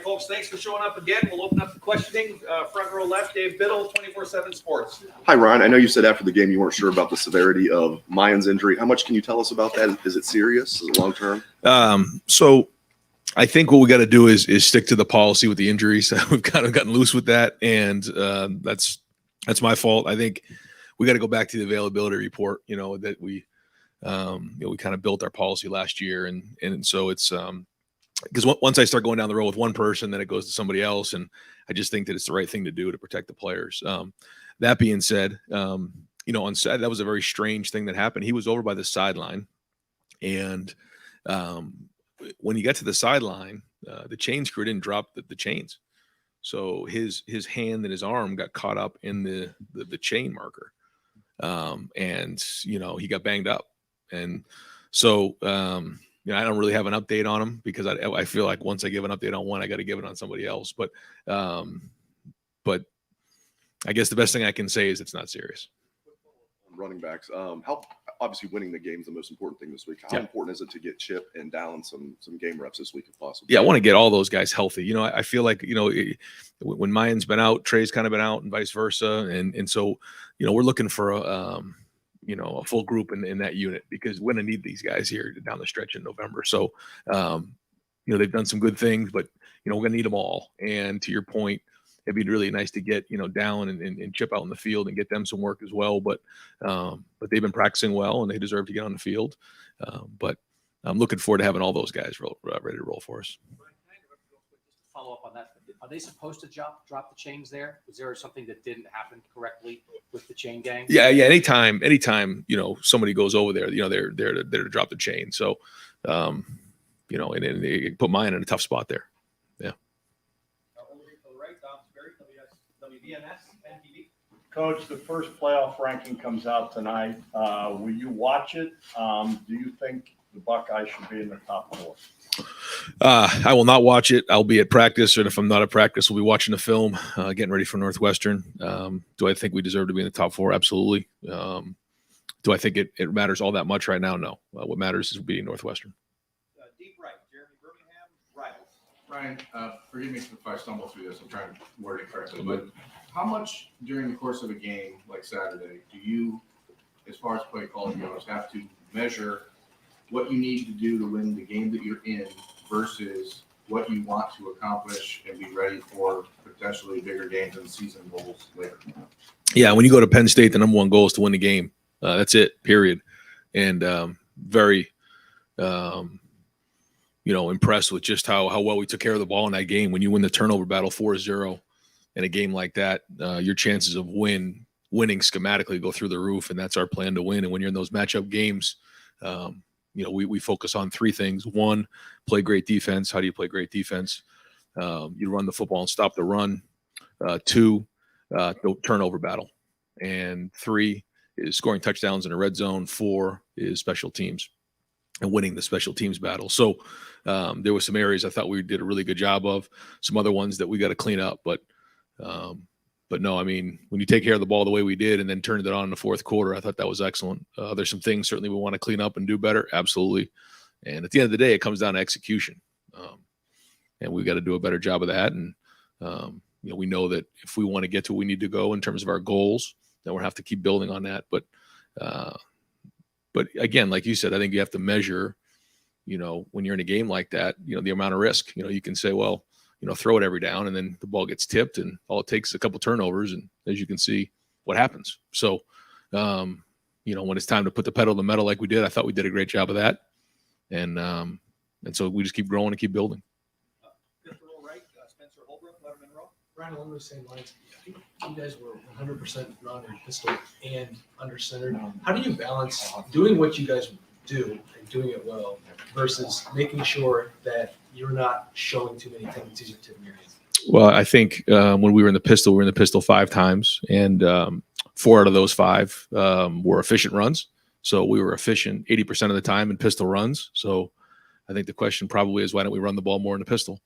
folks. Thanks for showing up again. We'll open up the questioning. Front row left, Dave Biddle, 24/7 Sports. Hi, Ron. I know you said after the game you weren't sure about the severity of Mayan's injury. How much can you tell us about that? Is it serious? Is it long term? So I think what we got to do is stick to the policy with the injuries. We've kind of gotten loose with that, and that's my fault. I think we got to go back to the availability report. That we we kind of built our policy last year, and so it's because once I start going down the road with one person, then it goes to somebody else, and I just think that it's the right thing to do to protect the players. That being said, on Saturday, that was a very strange thing that happened. He was over by the sideline, and when he got to the sideline, the chain screw didn't drop the chains, so his hand and his arm got caught up in the chain marker, and he got banged up, and so. I don't really have an update on him because I feel like once I give an update on one, I got to give it on somebody else. But I guess the best thing I can say is it's not serious. Running backs, how obviously winning the game is the most important thing this week. How important is it to get Chip and Dallin some game reps this week if possible? Yeah, I want to get all those guys healthy. I feel like when Mayan's been out, Trey's kind of been out, and vice versa, and so we're looking for a full group in that unit because we're going to need these guys here down the stretch in November. So, they've done some good things, but, we're going to need them all. And to your point, it'd be really nice to get, Dallin and Chip out in the field and get them some work as well. But they've been practicing well and they deserve to get on the field. But I'm looking forward to having all those guys ready to roll for us. Follow up on that. Are they supposed to drop the chains there? Was there something that didn't happen correctly with the chain gang? Yeah. Anytime, somebody goes over there, they're there to drop the chain. So, and they put mine in a tough spot there. Yeah. Coach, the first playoff ranking comes out tonight. Will you watch it? Do you think the Buckeyes should be in the top four? I will not watch it. I'll be at practice, and if I'm not at practice, we'll be watching the film, getting ready for Northwestern. Do I think we deserve to be in the top four? Absolutely. Do I think it matters all that much right now? No. What matters is beating Northwestern. Deep right, Jeremy Birmingham, Rivals. Ryan, forgive me if I stumble through this. I'm trying to word it correctly, but how much during the course of a game like Saturday do you, as far as play calling goes, have to measure what you need to do to win the game that you're in versus what you want to accomplish and be ready for potentially bigger games and season goals later? Yeah, when you go to Penn State, the number one goal is to win the game. That's it, period. And very, impressed with just how well we took care of the ball in that game. When you win the turnover battle 4-0 in a game like that, your chances of winning schematically go through the roof, and that's our plan to win. And when you're in those matchup games, we focus on three things. One, play great defense. How do you play great defense? You run the football and stop the run. Two, the turnover battle. And three is scoring touchdowns in a red zone. Four is special teams and winning the special teams battle. So there were some areas I thought we did a really good job of, some other ones that we got to clean up. But no, when you take care of the ball the way we did and then turned it on in the fourth quarter, I thought that was excellent. There's some things certainly we want to clean up and do better. Absolutely. And at the end of the day, it comes down to execution. And we've got to do a better job of that. And, we know that if we want to get to where we need to go in terms of our goals, then we'll have to keep building on that. But again, like you said, I think you have to measure, when you're in a game like that, the amount of risk. You can say, well, throw it every down, and then the ball gets tipped, and all it takes is a couple turnovers, and as you can see, what happens. So, when it's time to put the pedal to the metal like we did, I thought we did a great job of that, and so we just keep growing and keep building. Right, Spencer Holbrook, Letterman Row. Ryan, along those same lines, I think you guys were 100% run and pistol and under centered. How do you balance doing what you guys do and doing it well versus making sure that you're not showing too many tendencies or tip areas? Well, I think when we were in the pistol 5 times, and 4 out of those 5 were efficient runs. So we were efficient 80% of the time in pistol runs. So I think the question probably is, why don't we run the ball more in the pistol?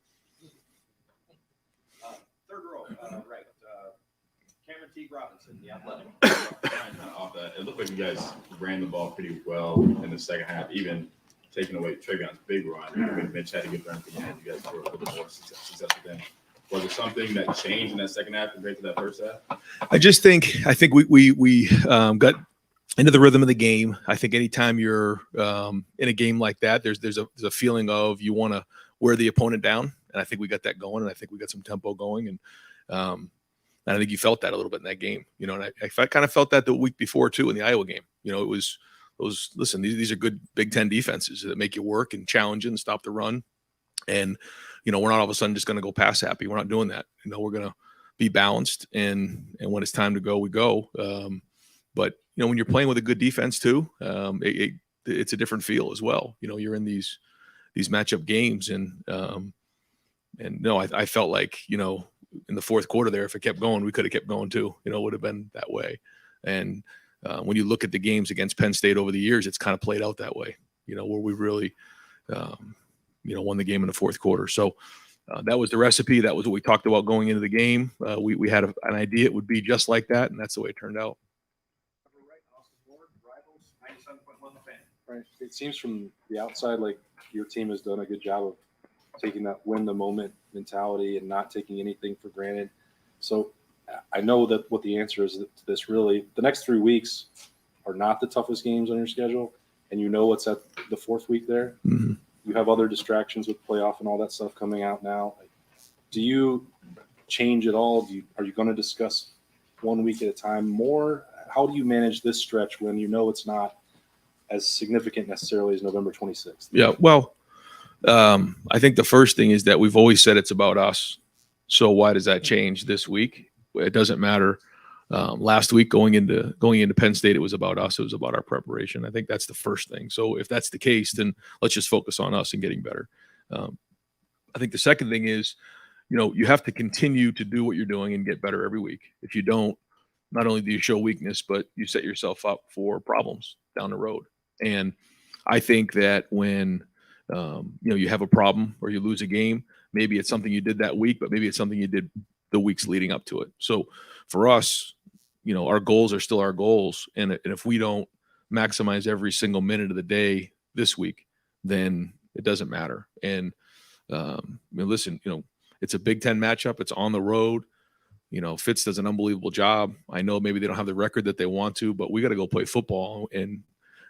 Third row, right. Cameron T. Robinson, the Athletic. Off that, it looked like you guys ran the ball pretty well in the second half, even taking away Trayvon's big run, when Mitch had to get burned again, you guys were a little bit more successful then. Was it something that changed in that second half compared to that first half? I think we got into the rhythm of the game. I think anytime you're in a game like that, there's a feeling of you want to wear the opponent down, and I think we got that going, and I think we got some tempo going, and I think you felt that a little bit in that game, you know. And I kind of felt that the week before too in the Iowa game. You know, it was those. Listen, these are good Big Ten defenses that make you work and challenge and stop the run, and you know, we're not all of a sudden just going to go pass happy. We're not doing that. You know, we're going to be balanced, and when it's time to go, we go. But you know, when you're playing with a good defense too, it's a different feel as well. You know, you're in these matchup games, and no, I felt like, you know, in the fourth quarter there, if it kept going, we could have kept going too. You know, it would have been that way. And when you look at the games against Penn State over the years, it's kind of played out that way. You know, where we really, you know, won the game in the fourth quarter. So that was the recipe. That was what we talked about going into the game. We had an idea it would be just like that, and that's the way it turned out. Right. It seems from the outside like your team has done a good job of taking that win the moment mentality and not taking anything for granted. So I know that what the answer is to this really, the next 3 weeks are not the toughest games on your schedule, and you know what's at the fourth week there. Mm-hmm. You have other distractions with playoff and all that stuff coming out now. Like, do you change at all? Are you going to discuss 1 week at a time more? How do you manage this stretch when you know it's not as significant necessarily as November 26th? Yeah, well, I think the first thing is that we've always said it's about us. So why does that change this week? It doesn't matter. Last week going into Penn State, it was about us. It was about our preparation. I think that's the first thing. So if that's the case, then let's just focus on us and getting better. I think the second thing is, you know, you have to continue to do what you're doing and get better every week. If you don't, not only do you show weakness, but you set yourself up for problems down the road. And I think that when you know, you have a problem or you lose a game, maybe it's something you did that week, but maybe it's something you did the weeks leading up to it. So for us, you know, our goals are still our goals. And if we don't maximize every single minute of the day this week, then it doesn't matter. And I mean, listen, you know, it's a Big Ten matchup. It's on the road. You know, Fitz does an unbelievable job. I know maybe they don't have the record that they want to, but we got to go play football, and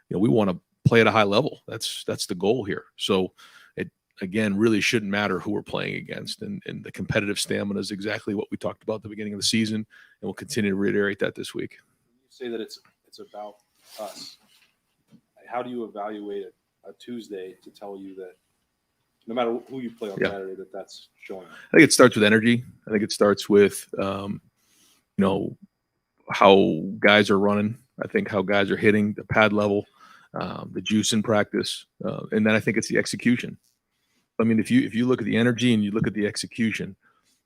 you know, we want to play at a high level. That's the goal here. So it, again, really shouldn't matter who we're playing against, and the competitive stamina is exactly what we talked about at the beginning of the season, and we'll continue to reiterate that this week. You say that it's about us. How do you evaluate a Tuesday to tell you that no matter who you play on Saturday, that's showing? I think it starts with energy. I think it starts with, you know, how guys are running. I think how guys are hitting the pad level, the juice in practice, and then I think it's the execution. I mean, if you look at the energy and you look at the execution,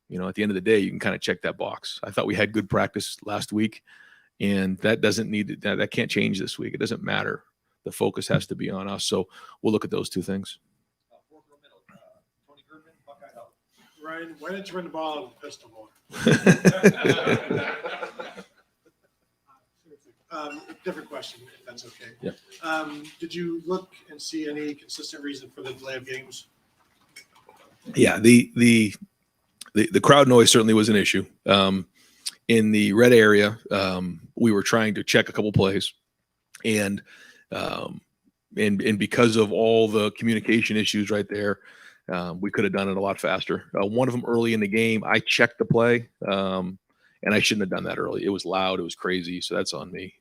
you know, at the end of the day, you can kind of check that box. I thought we had good practice last week, and that that can't change this week. It doesn't matter. The focus has to be on us. So we'll look at those two things. Ryan, why didn't you run the ball out of the pistol more? Different question, if that's okay. Yeah. Did you look and see any consistent reason for the delay of games? Yeah, the crowd noise certainly was an issue. In the red area, we were trying to check a couple plays, and because of all the communication issues right there, we could have done it a lot faster. One of them early in the game, I checked the play, and I shouldn't have done that early. It was loud, it was crazy, so that's on me.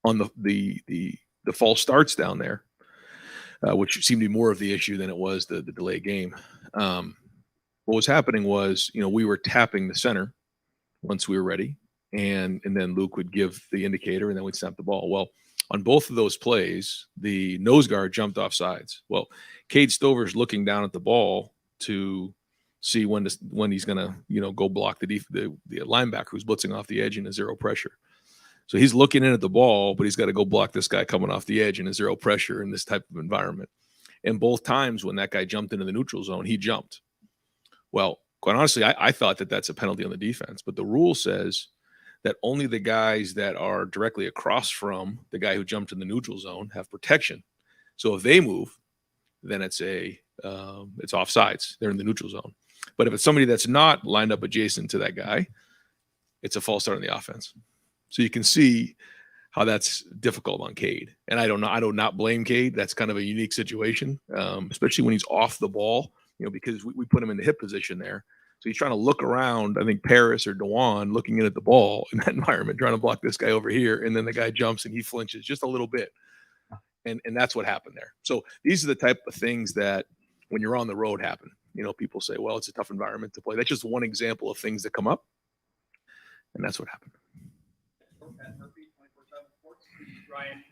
On the false starts down there, which seemed to be more of the issue than it was the delay game. What was happening was, you know, we were tapping the center once we were ready, and then Luke would give the indicator, and then we'd snap the ball. Well, on both of those plays, the nose guard jumped off sides. Well, Cade Stover's looking down at the ball to see when he's going to, you know, go block the linebacker who's blitzing off the edge in a zero pressure. So he's looking in at the ball, but he's got to go block this guy coming off the edge in a zero pressure in this type of environment. And both times when that guy jumped into the neutral zone, he jumped. Well, quite honestly, I thought that that's a penalty on the defense, but the rule says that only the guys that are directly across from the guy who jumped in the neutral zone have protection. So if they move, then it's offsides. They're in the neutral zone. But if it's somebody that's not lined up adjacent to that guy, it's a false start on the offense. So you can see how that's difficult on Cade. And I do not blame Cade. That's kind of a unique situation, especially when he's off the ball, because we put him in the hip position there. So he's trying to look around, I think Paris or Dewan looking in at the ball in that environment, trying to block this guy over here. And then the guy jumps and he flinches just a little bit. And that's what happened there. So these are the type of things that when you're on the road happen. People say, well, it's a tough environment to play. That's just one example of things that come up. And that's what happened. Ryan,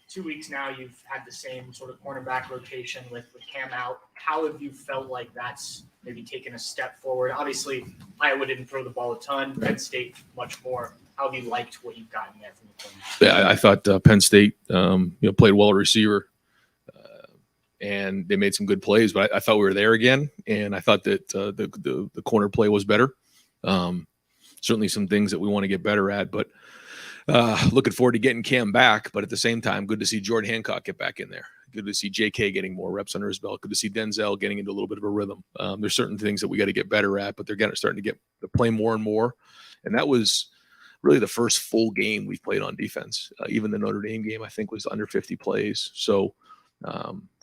2 weeks now, you've had the same sort of cornerback rotation with Cam out. How have you felt like that's maybe taken a step forward? Obviously, Iowa didn't throw the ball a ton. Penn State much more. How have you liked what you've gotten there from the corner? Yeah, I thought Penn State, played well at receiver, and they made some good plays. But I thought we were there again, and I thought that the corner play was better. Certainly some things that we want to get better at, but looking forward to getting Cam back. But at the same time, good to see Jordan Hancock get back in there. Good to see JK getting more reps under his belt. Good to see Denzel getting into a little bit of a rhythm. There's certain things that we got to get better at, but they're starting to play more and more. And that was really the first full game we've played on defense. Even the Notre Dame game, I think, was under 50 plays. So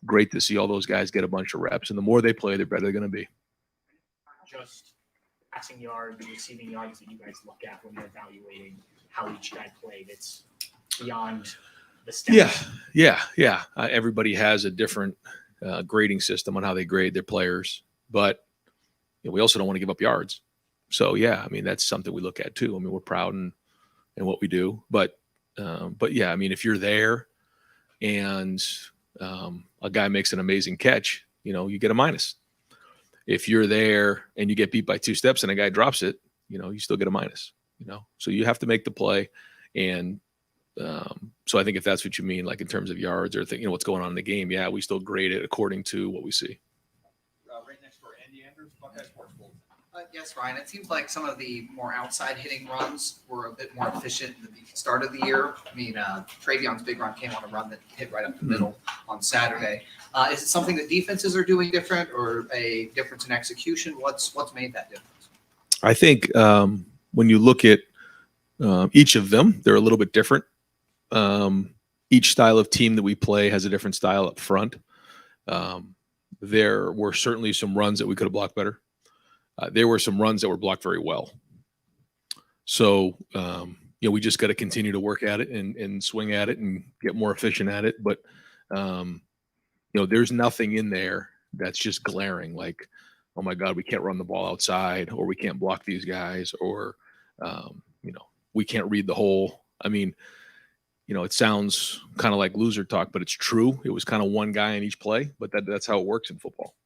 great to see all those guys get a bunch of reps. And the more they play, the better they're going to be. Just passing yards and receiving yards that you guys look at when you're evaluating how each guy played. It's beyond the stats. Yeah. Everybody has a different grading system on how they grade their players, but we also don't want to give up yards. So yeah, that's something we look at too. We're proud in what we do, but yeah, if you're there and a guy makes an amazing catch, you get a minus. If you're there and you get beat by 2 steps and a guy drops it, you still get a minus. So you have to make the play. And so I think if that's what you mean, like in terms of yards or what's going on in the game, yeah, we still grade it according to what we see. Right next door, Andy Andrews, Buckeye Sports Bulletin. Yes, Ryan. It seems like some of the more outside hitting runs were a bit more efficient at the start of the year. Travion's big run came on a run that hit right up the middle on Saturday. Is it something that defenses are doing different, or a difference in execution? What's made that difference? I think when you look at each of them, they're a little bit different. Each style of team that we play has a different style up front. There were certainly some runs that we could have blocked better. There were some runs that were blocked very well. So, we just got to continue to work at it and swing at it and get more efficient at it. But, there's nothing in there that's just glaring like, oh my God, we can't run the ball outside, or we can't block these guys, or, we can't read the hole. It sounds kind of like loser talk, but it's true. It was kind of one guy in each play, but that's how it works in football.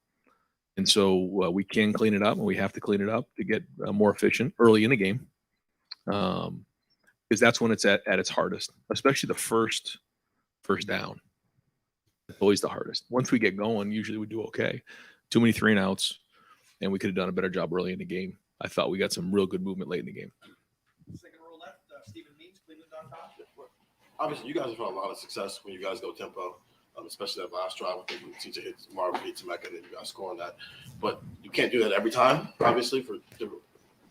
And so we can clean it up, and we have to clean it up to get more efficient early in the game, because that's when it's at its hardest, especially the first down. It's always the hardest. Once we get going, usually we do okay. Too many 3-and-outs, and we could have done a better job early in the game. I thought we got some real good movement late in the game. Second row left, Stephen Means, Cleveland.com. Obviously, you guys have had a lot of success when you guys go tempo. Especially that last drive, I think when TJ hits Marvin, hits Mecca, and then you guys score on that. But you can't do that every time, obviously.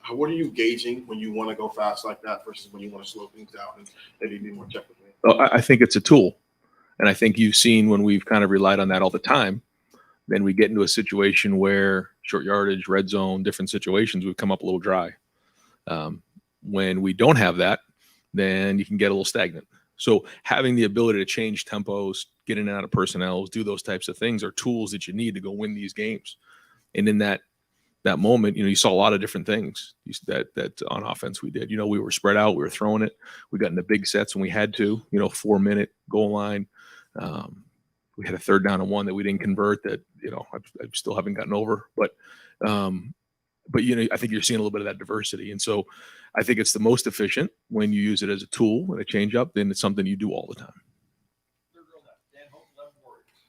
What are you gauging when you want to go fast like that versus when you want to slow things down and maybe be more technical? I think it's a tool. And I think you've seen when we've kind of relied on that all the time, then we get into a situation where short yardage, red zone, different situations, we've come up a little dry. When we don't have that, then you can get a little stagnant. So having the ability to change tempos, get in and out of personnel, do those types of things are tools that you need to go win these games. And in that moment, you saw a lot of different things that on offense we did. We were spread out, we were throwing it. We got into big sets when we had to, 4-minute goal line. We had a 3rd down and 1 that we didn't convert that, I still haven't gotten over. But I think you're seeing a little bit of that diversity. And so I think it's the most efficient when you use it as a tool and a change up, then it's something you do all the time.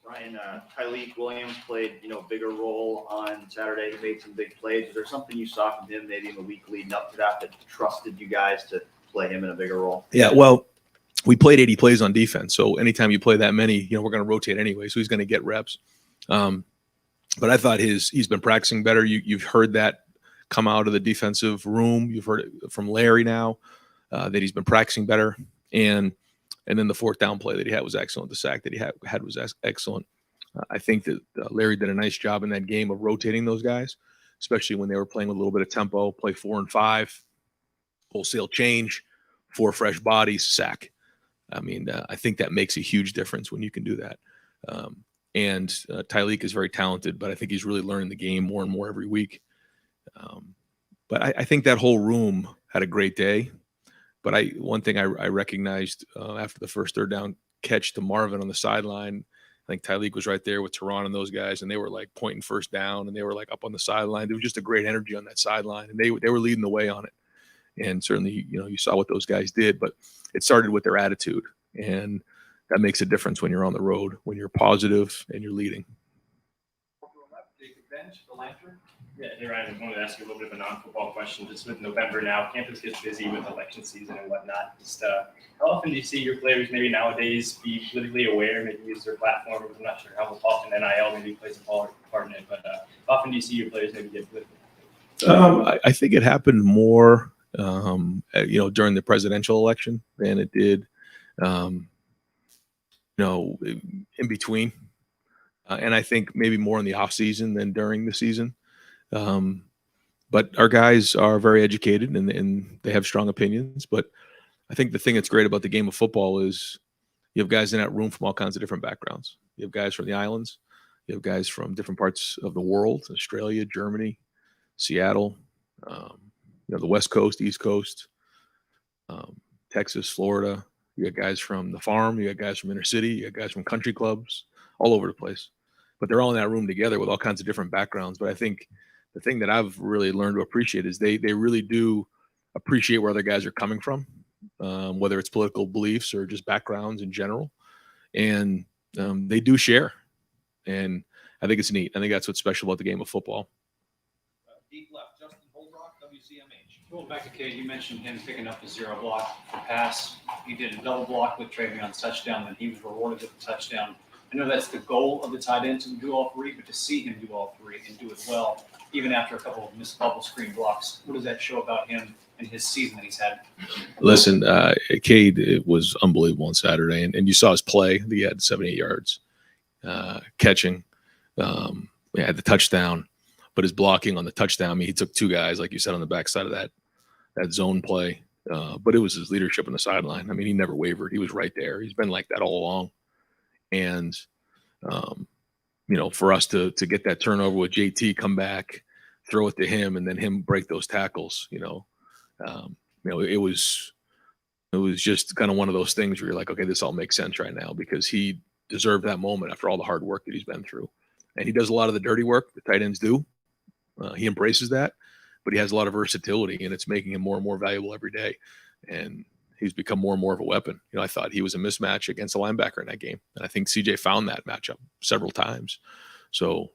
Ryan, Tyleek Williams played, bigger role on Saturday. He made some big plays. Is there something you saw from him maybe in the week leading up to that trusted you guys to play him in a bigger role? Yeah, well, we played 80 plays on defense. So anytime you play that many, we're going to rotate anyway. So he's going to get reps. But I thought he's been practicing better. You've heard that come out of the defensive room. You've heard it from Larry now that he's been practicing better. And then the fourth down play that he had was excellent. The sack that he had was excellent. I think that Larry did a nice job in that game of rotating those guys, especially when they were playing with a little bit of tempo, play 4 and 5, wholesale change, 4 fresh bodies, sack. I mean, I think that makes a huge difference when you can do that. And Tyleek is very talented, but I think he's really learning the game more and more every week. But I think that whole room had a great day. But one thing I recognized after the first third down catch to Marvin on the sideline, I think Tyleek was right there with Teron and those guys, and they were like pointing first down, and they were like up on the sideline. There was just a great energy on that sideline, and they were leading the way on it. And certainly, you saw what those guys did, but it started with their attitude, and that makes a difference when you're on the road, when you're positive and you're leading. Yeah, hey Ryan, I wanted to ask you a little bit of a non-football question. Just with November now, campus gets busy with election season and whatnot. Just how often do you see your players maybe nowadays be politically aware, maybe use their platform? I'm not sure how often NIL maybe plays a part in it, but how often do you see your players maybe get political? I think it happened more, during the presidential election than it did, in between. And I think maybe more in the off season than during the season. But our guys are very educated and they have strong opinions. But I think the thing that's great about the game of football is you have guys in that room from all kinds of different backgrounds. You have guys from the islands. You have guys from different parts of the world, Australia, Germany, Seattle, the West Coast, East Coast, Texas, Florida. You got guys from the farm. You got guys from inner city. You got guys from country clubs, all over the place. But they're all in that room together with all kinds of different backgrounds. But I think the thing that I've really learned to appreciate is they really do appreciate where other guys are coming from, whether it's political beliefs or just backgrounds in general. And they do share. And I think it's neat. I think that's what's special about the game of football. Deep left, Justin Holdrock, WCMH. Going back to Kate, you mentioned him picking up a zero block pass. He did a double block with Trayvion's touchdown, and he was rewarded with a touchdown. I know that's the goal of the tight end to do all three, but to see him do all three and do it well, even after a couple of missed bubble screen blocks, what does that show about him and his season that he's had? Listen, Cade, it was unbelievable on Saturday, and you saw his play. He had 78 yards catching. He had the touchdown, but his blocking on the touchdown, I mean, he took 2 guys, like you said, on the backside of that zone play. But it was his leadership on the sideline. I mean, he never wavered. He was right there. He's been like that all along. And, for us to get that turnover with JT, come back, throw it to him, and then him break those tackles, it was just kind of one of those things where you're like, okay, this all makes sense right now because he deserved that moment after all the hard work that he's been through. And he does a lot of the dirty work the tight ends do. He embraces that, but he has a lot of versatility, and it's making him more and more valuable every day. And he's become more and more of a weapon. I thought he was a mismatch against a linebacker in that game. And I think CJ found that matchup several times. So,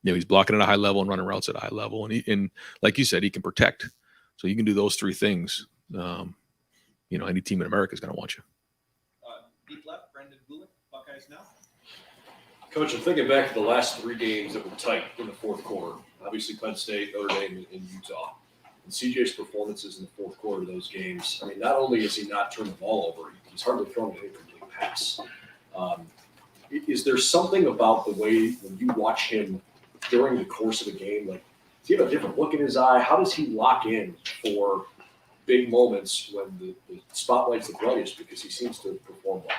he's blocking at a high level and running routes at a high level. And like you said, he can protect. So you can do those 3 things. Any team in America is going to want you. Deep left, Brendan Gulick, Buckeyes Now. Coach, I'm thinking back to the last 3 games that were tight in the fourth quarter. Obviously, Penn State, Notre Dame, and Utah. And CJ's performances in the fourth quarter of those games, I mean, not only has he not turned the ball over, he's hardly thrown an incomplete pass. Is there something about the way when you watch him during the course of a game, like, does he have a different look in his eye? How does he lock in for big moments when the spotlight's the brightest because he seems to perform well?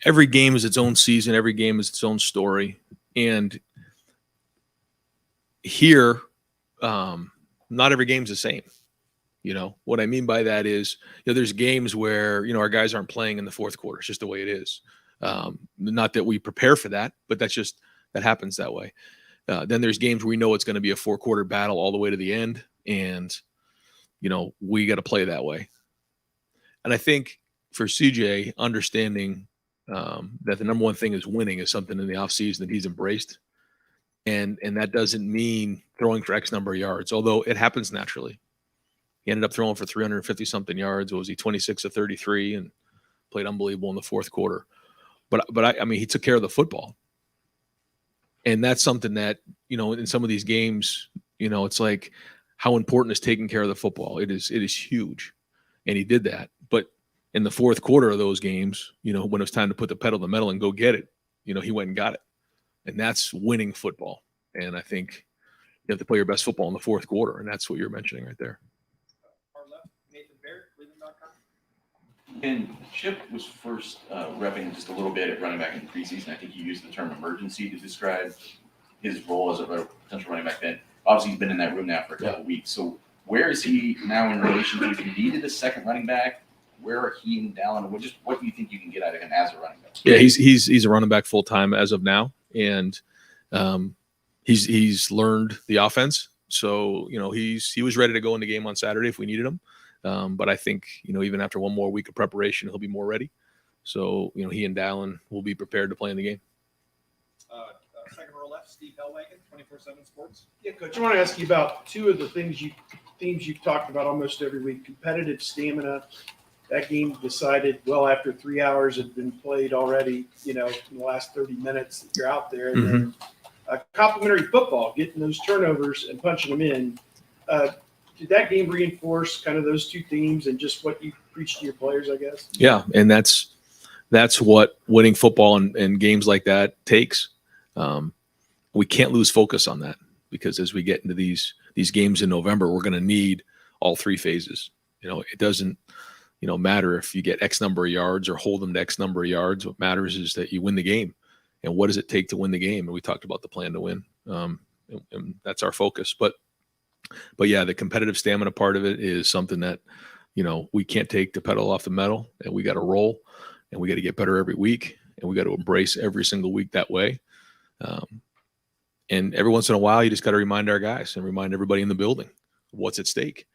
Every game is its own season. Every game is its own story. And here, not every game's the same. What I mean by that is, there's games where, our guys aren't playing in the fourth quarter. It's just the way it is. Not that we prepare for that, but that happens that way. Then there's games where we know it's going to be a 4-quarter battle all the way to the end. And, we got to play that way. And I think for CJ, understanding that the number one thing is winning is something in the offseason that he's embraced. And that doesn't mean throwing for X number of yards, although it happens naturally. He ended up throwing for 350 something yards. What was he, 26 of 33, and played unbelievable in the fourth quarter. But I mean, he took care of the football. And that's something that, in some of these games, it's like, how important is taking care of the football? It is huge. And he did that. But in the fourth quarter of those games, when it was time to put the pedal to the metal and go get it, he went and got it. And that's winning football. And I think you have to play your best football in the fourth quarter. And that's what you're mentioning right there. Far left, Nathan Barrett, Cleveland.com. And Chip was first repping just a little bit at running back in the preseason. I think he used the term emergency to describe his role as a potential running back then. Obviously, he's been in that room now for a couple weeks. So where is he now in relation to if you needed a second running back? Where are he and Dallin? And what do you think you can get out of him as a running back? Yeah, he's a running back full time as of now, and he's learned the offense. So he was ready to go in the game on Saturday if we needed him. But I think even after one more week of preparation, he'll be more ready. So he and Dallin will be prepared to play in the game. Second row left, Steve Hellwagon, 24/7 Sports. Yeah, Coach, I want to ask you about two of the themes you've talked about almost every week: competitive stamina. That game decided well after 3 hours had been played already. In the last 30 minutes that you're out there, and then complimentary football, getting those turnovers and punching them in. Did that game reinforce kind of those two themes and just what you preach to your players, I guess? Yeah, and that's what winning football and games like that takes. We can't lose focus on that, because as we get into these games in November, we're going to need all three phases. It doesn't matter if you get X number of yards or hold them to X number of yards. What matters is that you win the game. And what does it take to win the game? And we talked about the plan to win. And that's our focus. But yeah, the competitive stamina part of it is something that, we can't take the pedal off the metal, and we got to roll, and we got to get better every week, and we got to embrace every single week that way. And every once in a while, you just got to remind our guys and remind everybody in the building what's at stake,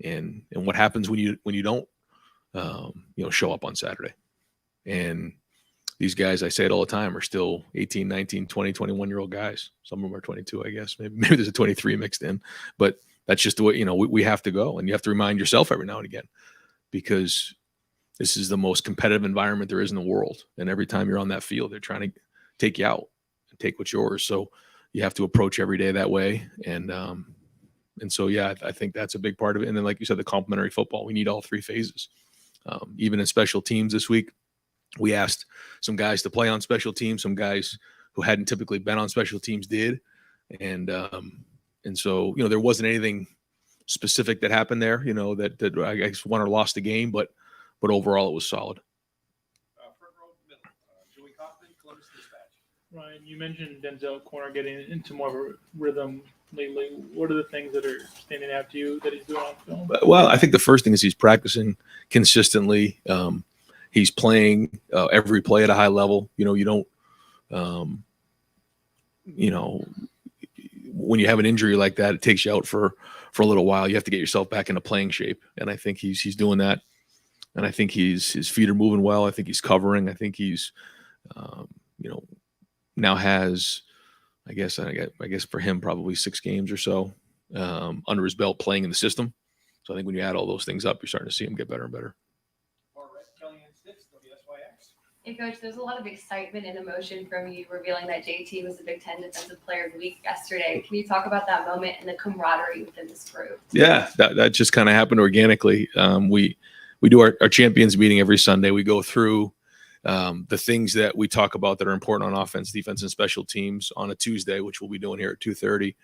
and what happens when you don't, show up on Saturday. And these guys, I say it all the time, are still 18, 19, 20, 21-year-old guys. Some of them are 22, I guess. Maybe there's a 23 mixed in, but that's just the way, we have to go. And you have to remind yourself every now and again, because this is the most competitive environment there is in the world. And every time you're on that field, they're trying to take you out and take what's yours. So you have to approach every day that way. And so, yeah, I think that's a big part of it. And then, like you said, the complementary football, we need all three phases. Even in special teams this week, we asked some guys to play on special teams. Some guys who hadn't typically been on special teams did. And so, there wasn't anything specific that happened there, that I guess won or lost the game, but overall it was solid. Front row middle, Joey Kaufman, Columbus Dispatch. Ryan, you mentioned Denzel Corner getting into more of a rhythm lately. What are the things that are standing out to you that he's doing on film? Well, I think the first thing is he's practicing consistently. He's playing every play at a high level. You don't, when you have an injury like that, it takes you out for a little while. You have to get yourself back into playing shape. And I think he's doing that. And I think his feet are moving well. I think he's covering. I think he's, now has, I guess for him, probably 6 games or so under his belt playing in the system. So I think when you add all those things up, you're starting to see him get better and better. Hey, Coach, there's a lot of excitement and emotion from you revealing that JT was the Big Ten Defensive Player of the Week yesterday. Can you talk about that moment and the camaraderie within this group? Yeah, that just kind of happened organically. We do our champions meeting every Sunday. We go through the things that we talk about that are important on offense, defense, and special teams on a Tuesday, which we'll be doing here at 2:30.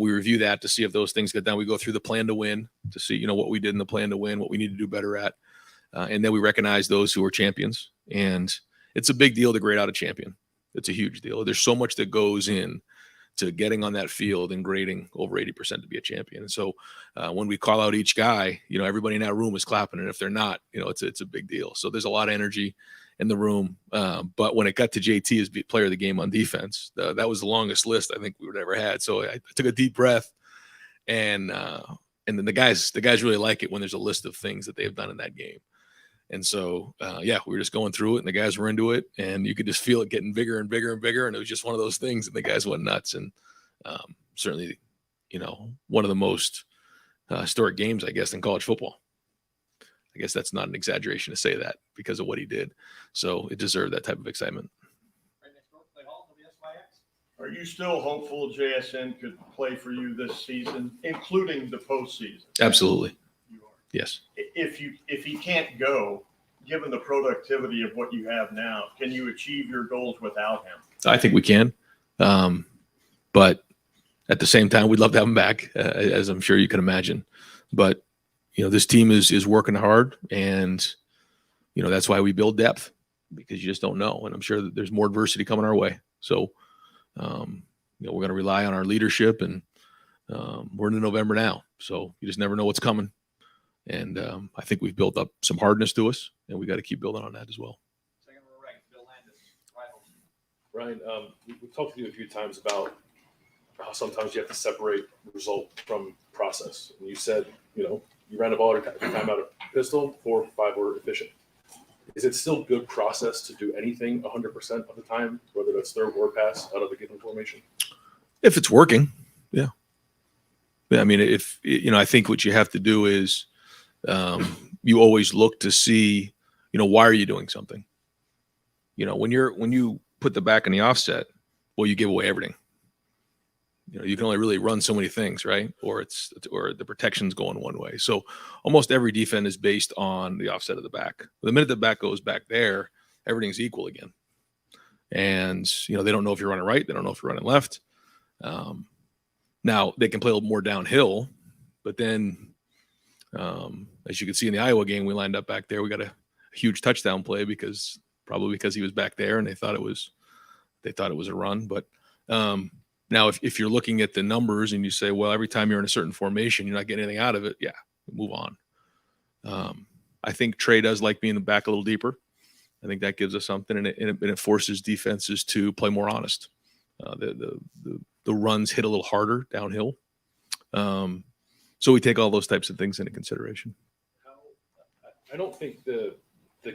We review that to see if those things get done. We go through the plan to win to see, what we did in the plan to win, what we need to do better at. And then we recognize those who are champions. And it's a big deal to grade out a champion. It's a huge deal. There's so much that goes in to getting on that field and grading over 80% to be a champion. And so when we call out each guy, everybody in that room is clapping. And if they're not, it's a big deal. So there's a lot of energy in the room. But when it got to JT as player of the game on defense, that was the longest list I think we would ever had. So I took a deep breath, and then the guys really like it when there's a list of things that they've done in that game. And so, we were just going through it, and the guys were into it, and you could just feel it getting bigger and bigger and bigger. And it was just one of those things, and the guys went nuts. And certainly, one of the most historic games, I guess, in college football. I guess that's not an exaggeration to say that because of what he did. So it deserved that type of excitement. Are you still hopeful JSN could play for you this season, including the postseason? Absolutely. Yes. If he can't go, given the productivity of what you have now, can you achieve your goals without him? I think we can. But at the same time, we'd love to have him back, as I'm sure you can imagine. But, this team is working hard, and, that's why we build depth, because you just don't know. And I'm sure that there's more adversity coming our way. So, we're going to rely on our leadership, and we're into November now. So you just never know what's coming. And I think we've built up some hardness to us, and we got to keep building on that as well. Ryan, we've talked to you a few times about how sometimes you have to separate result from process. And you said, you ran the ball every time out of pistol, 4 or 5 were efficient. Is it still good process to do anything 100% of the time, whether that's throw or pass out of a given formation? If it's working, yeah. I mean, I think what you have to do is you always look to see, why are you doing something? When you put the back in the offset, well, you give away everything. You can only really run so many things, right? Or the protection's going one way. So almost every defense is based on the offset of the back. The minute the back goes back there, everything's equal again. And, they don't know if you're running right. They don't know if you're running left. Now they can play a little more downhill, but then, as you can see in the Iowa game, we lined up back there. We got a huge touchdown play because he was back there, and they thought it was a run. But now if you're looking at the numbers and you say, well, every time you're in a certain formation, you're not getting anything out of it. Yeah, move on. I think Trey does like being back a little deeper. I think that gives us something, and it forces defenses to play more honest. The runs hit a little harder downhill. So we take all those types of things into consideration. I don't think the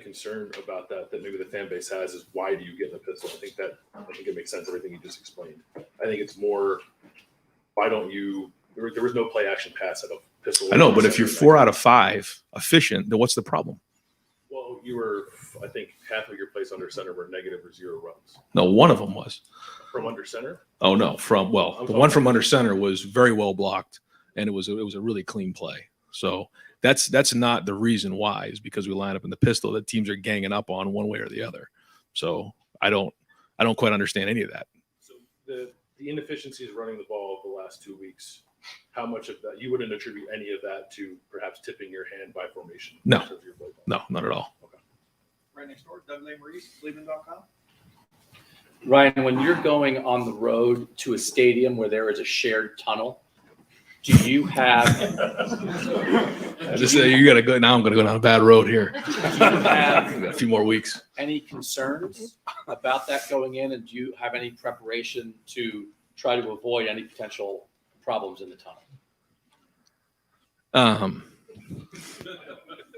concern about that maybe the fan base has is why do you get in the pistol? I think it makes sense, everything you just explained. I think it's more, why don't you, there was no play action pass at a pistol. I know, but if you're 4 out of 5 efficient, then what's the problem? Well, you were, I think half of your plays under center were negative or 0 runs. No, one of them was. From under center? Oh, no, the one from under center was very well blocked, and it was a really clean play. So that's not the reason why, is because we line up in the pistol that teams are ganging up on one way or the other. So I don't quite understand any of that. So the inefficiencies running the ball the last 2 weeks, how much of that you wouldn't attribute any of that to perhaps tipping your hand by formation? No, not at all. Okay. Right next door, Doug Maurice, Cleveland.com. Ryan, when you're going on the road to a stadium where there is a shared tunnel, do you have? You got to go now. I'm going to go down a bad road here. Do you have a few more weeks. Any concerns about that going in, and do you have any preparation to try to avoid any potential problems in the tunnel?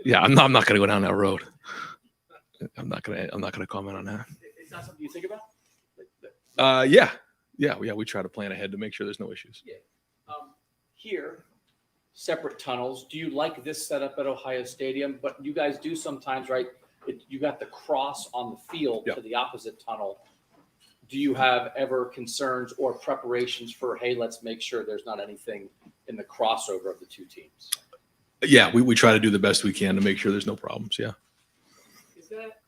Yeah, I'm not going to go down that road. I'm not going to comment on that. Is that something you think about? Yeah. We try to plan ahead to make sure there's no issues. Yeah. Here, separate tunnels. Do you like this setup at Ohio Stadium? But you guys do sometimes, right? You got the cross on the field to the opposite tunnel. Do you have ever concerns or preparations for, hey, let's make sure there's not anything in the crossover of the two teams? Yeah, we try to do the best we can to make sure there's no problems. Yeah. Is that?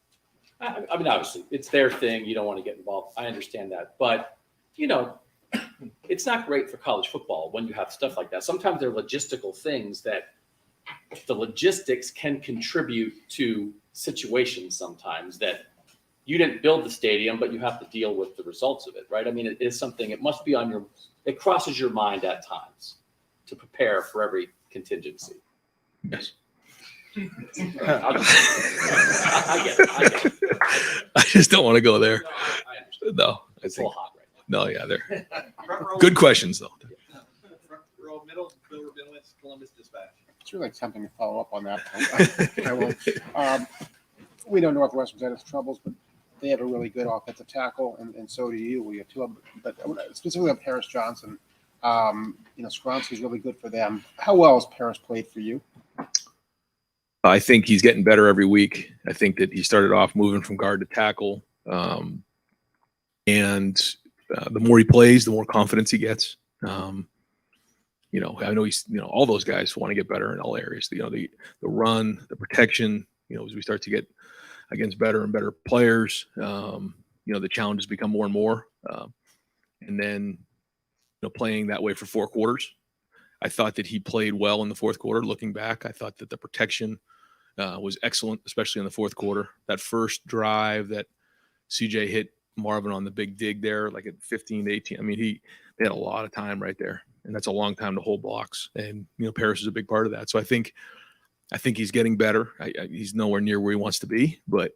I mean, obviously, it's their thing. You don't want to get involved. I understand that. But, it's not great for college football when you have stuff like that. Sometimes there are logistical things that the logistics can contribute to situations sometimes that you didn't build the stadium, but you have to deal with the results of it, right? I mean, it is something, it must be it crosses your mind at times to prepare for every contingency. Yes. I get it. I just don't want to go there. No, it's a little hot right now. No, yeah, they're good questions though. Front row middle, Bill Rabinowitz, Columbus Dispatch. It's really tempting to follow up on that. I will. We know Northwestern's had its troubles, but they have a really good offensive tackle, and so do you. We have 2 of them. But specifically on Paris Johnson, Skronsky's really good for them. How well has Paris played for you? I think he's getting better every week. I think that he started off moving from guard to tackle. And the more he plays, the more confidence he gets. I know he's, all those guys want to get better in all areas. The run, the protection, as we start to get against better and better players, the challenges become more and more. And then, playing that way for 4 quarters, I thought that he played well in the fourth quarter. Looking back, I thought that the protection was excellent, especially in the fourth quarter. That first drive that CJ hit Marvin on the big dig there, like at 15 to 18. I mean, they had a lot of time right there, and that's a long time to hold blocks. And Paris is a big part of that. So I think he's getting better. He's nowhere near where he wants to be, but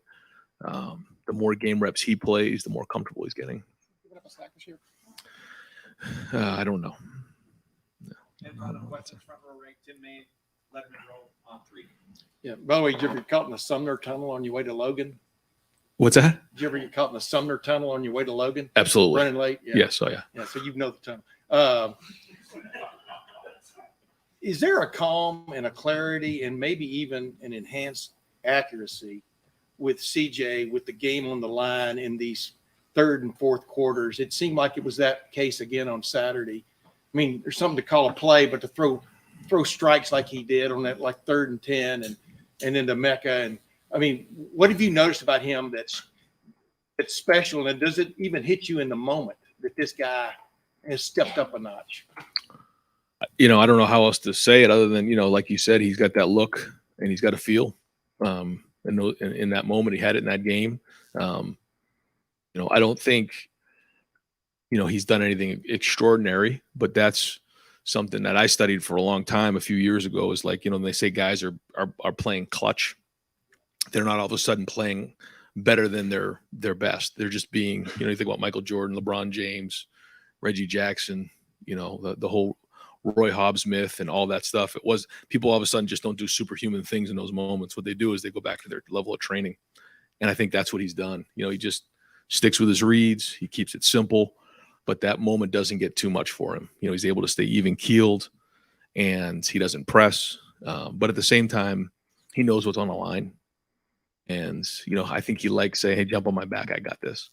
the more game reps he plays, the more comfortable he's getting. I don't know. And final questions, front row rank, Tim Maine, Letterman row on 3. Yeah. By the way, did you ever get caught in the Sumner Tunnel on your way to Logan? What's that? Did you ever get caught in the Sumner Tunnel on your way to Logan? Absolutely. Running late? Yeah. Yes. Oh, yeah. Yeah. So you know the tunnel. Is there a calm and a clarity and maybe even an enhanced accuracy with CJ with the game on the line in these third and fourth quarters? It seemed like it was that case again on Saturday. I mean, there's something to call a play, but to throw strikes like he did on that like 3rd and 10 and then to Mecca. And I mean, what have you noticed about him that's special? And does it even hit you in the moment that this guy has stepped up a notch? I don't know how else to say it other than, like you said, he's got that look and he's got a feel. And in that moment, he had it in that game. I don't think, he's done anything extraordinary, but that's something that I studied for a long time a few years ago is like, when they say guys are playing clutch, they're not all of a sudden playing better than their best. They're just being, you think about Michael Jordan, LeBron James, Reggie Jackson, the whole Roy Hobbs myth and all that stuff. It was people all of a sudden just don't do superhuman things in those moments. What they do is they go back to their level of training. And I think that's what he's done. He just sticks with his reads. He keeps it simple, but that moment doesn't get too much for him. He's able to stay even keeled and he doesn't press. But at the same time, he knows what's on the line. And, I think he likes saying, hey, jump on my back. I got this.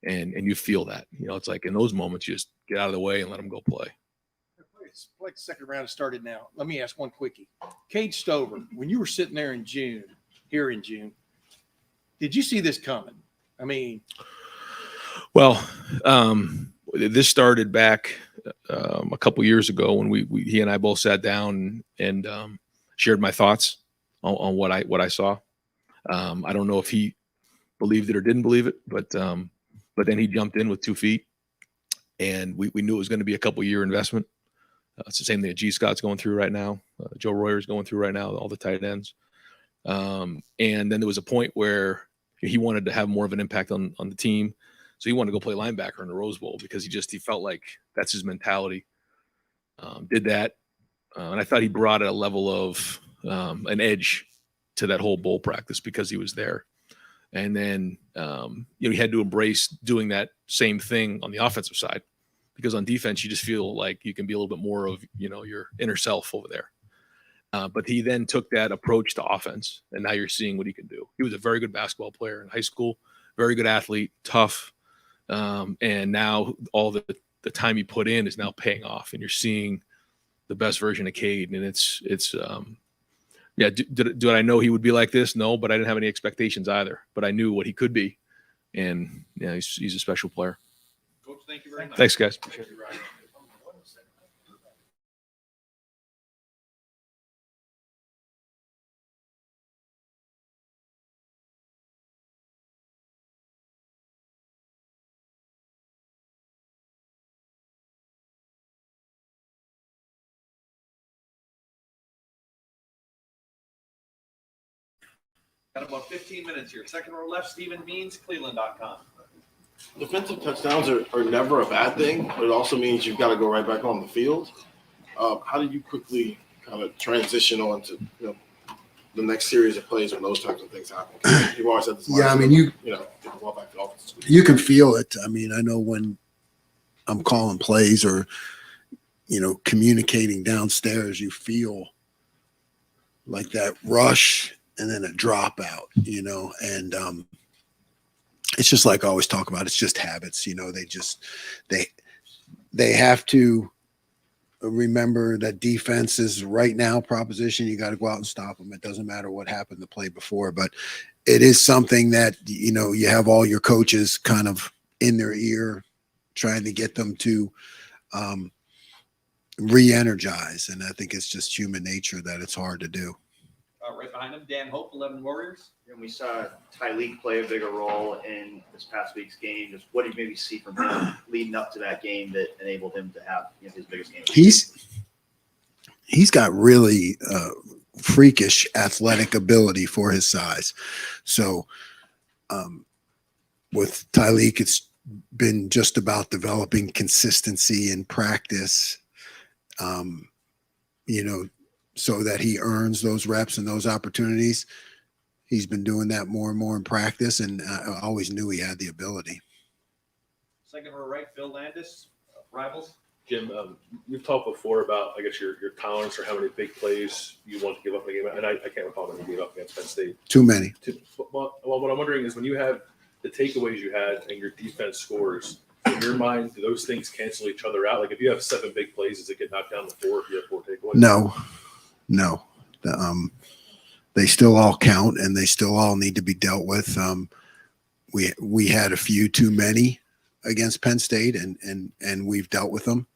And you feel that, it's like in those moments, you just get out of the way and let him go play. It's like the second round has started now. Let me ask one quickie. Cade Stover, when you were sitting there here in June, did you see this coming? I mean, well, this started back a couple years ago when he and I both sat down and shared my thoughts on what I saw. I don't know if he believed it or didn't believe it, but then he jumped in with 2 feet, and we knew it was going to be a couple-year investment. It's the same thing that G. Scott's going through right now. Joe Royer's going through right now, all the tight ends. And then there was a point where he wanted to have more of an impact on the team. So he wanted to go play linebacker in the Rose Bowl because he felt like that's his mentality. Did that. And I thought he brought a level of an edge to that whole bowl practice because he was there. And then, he had to embrace doing that same thing on the offensive side. Because on defense, you just feel like you can be a little bit more of, your inner self over there. But he then took that approach to offense, and now you're seeing what he can do. He was a very good basketball player in high school, very good athlete, tough. And now all the time he put in is now paying off, and you're seeing the best version of Cade. And it's did I know he would be like this? No, but I didn't have any expectations either. But I knew what he could be, and he's a special player. Coach, thank you very much. Thanks, guys. Appreciate it, Ryan. Got about 15 minutes here. Second row left, Stephen Means, Cleveland.com. Defensive touchdowns are never a bad thing, but it also means you've got to go right back on the field. How do you quickly kind of transition on to the next series of plays when those types of things happen? You've always had this. Yeah, I mean, get the ball back to offense. You can feel it. I mean, I know when I'm calling plays or communicating downstairs, you feel like that rush and then a dropout, and it's just like I always talk about. It's just habits, they have to remember that defense is right now proposition. You got to go out and stop them. It doesn't matter what happened the play before, but it is something that, you have all your coaches kind of in their ear trying to get them to re-energize. And I think it's just human nature that it's hard to do. Right behind him, Dan Hope, 11 Warriors. And we saw Tyleek play a bigger role in this past week's game. Just what did you maybe see from him leading up to that game that enabled him to have his biggest game? He's got really freakish athletic ability for his size. So with Tyleek, it's been just about developing consistency in practice, so that he earns those reps and those opportunities. He's been doing that more and more in practice, and I always knew he had the ability. Second row right, Phil Landis, Rivals. Jim, you've talked before about, I guess, your tolerance for how many big plays you want to give up in a game, and I can't recall when you gave up against Penn State. Too many. Well, what I'm wondering is when you have the takeaways you had and your defense scores, in your mind, do those things cancel each other out? Like if you have 7 big plays, does it get knocked down to 4 if you have 4 takeaways? No. They still all count, and they still all need to be dealt with. We had a few too many against Penn State, and we've dealt with them.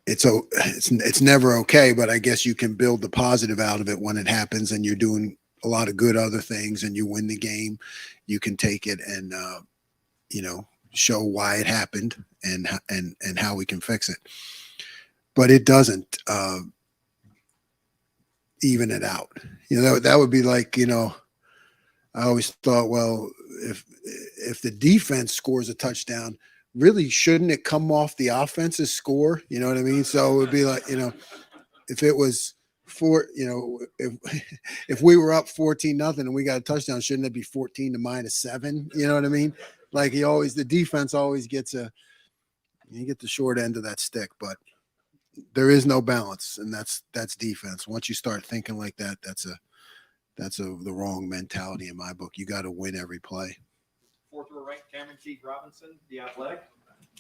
It's never okay, but I guess you can build the positive out of it when it happens, and you're doing a lot of good other things, and you win the game. You can take it and show why it happened and how we can fix it. But it doesn't even it out. That would be like, I always thought, well, if the defense scores a touchdown, really shouldn't it come off the offense's score? You know what I mean? So it would be like, if it was if we were up 14-0 and we got a touchdown, shouldn't it be 14 to -7? You know what I mean? Like the defense always gets you get the short end of that stick, but there is no balance, and that's defense. Once you start thinking like that, that's the wrong mentality in my book. You got to win every play. Fourth row right, Cameron T. Robinson, The Athletic.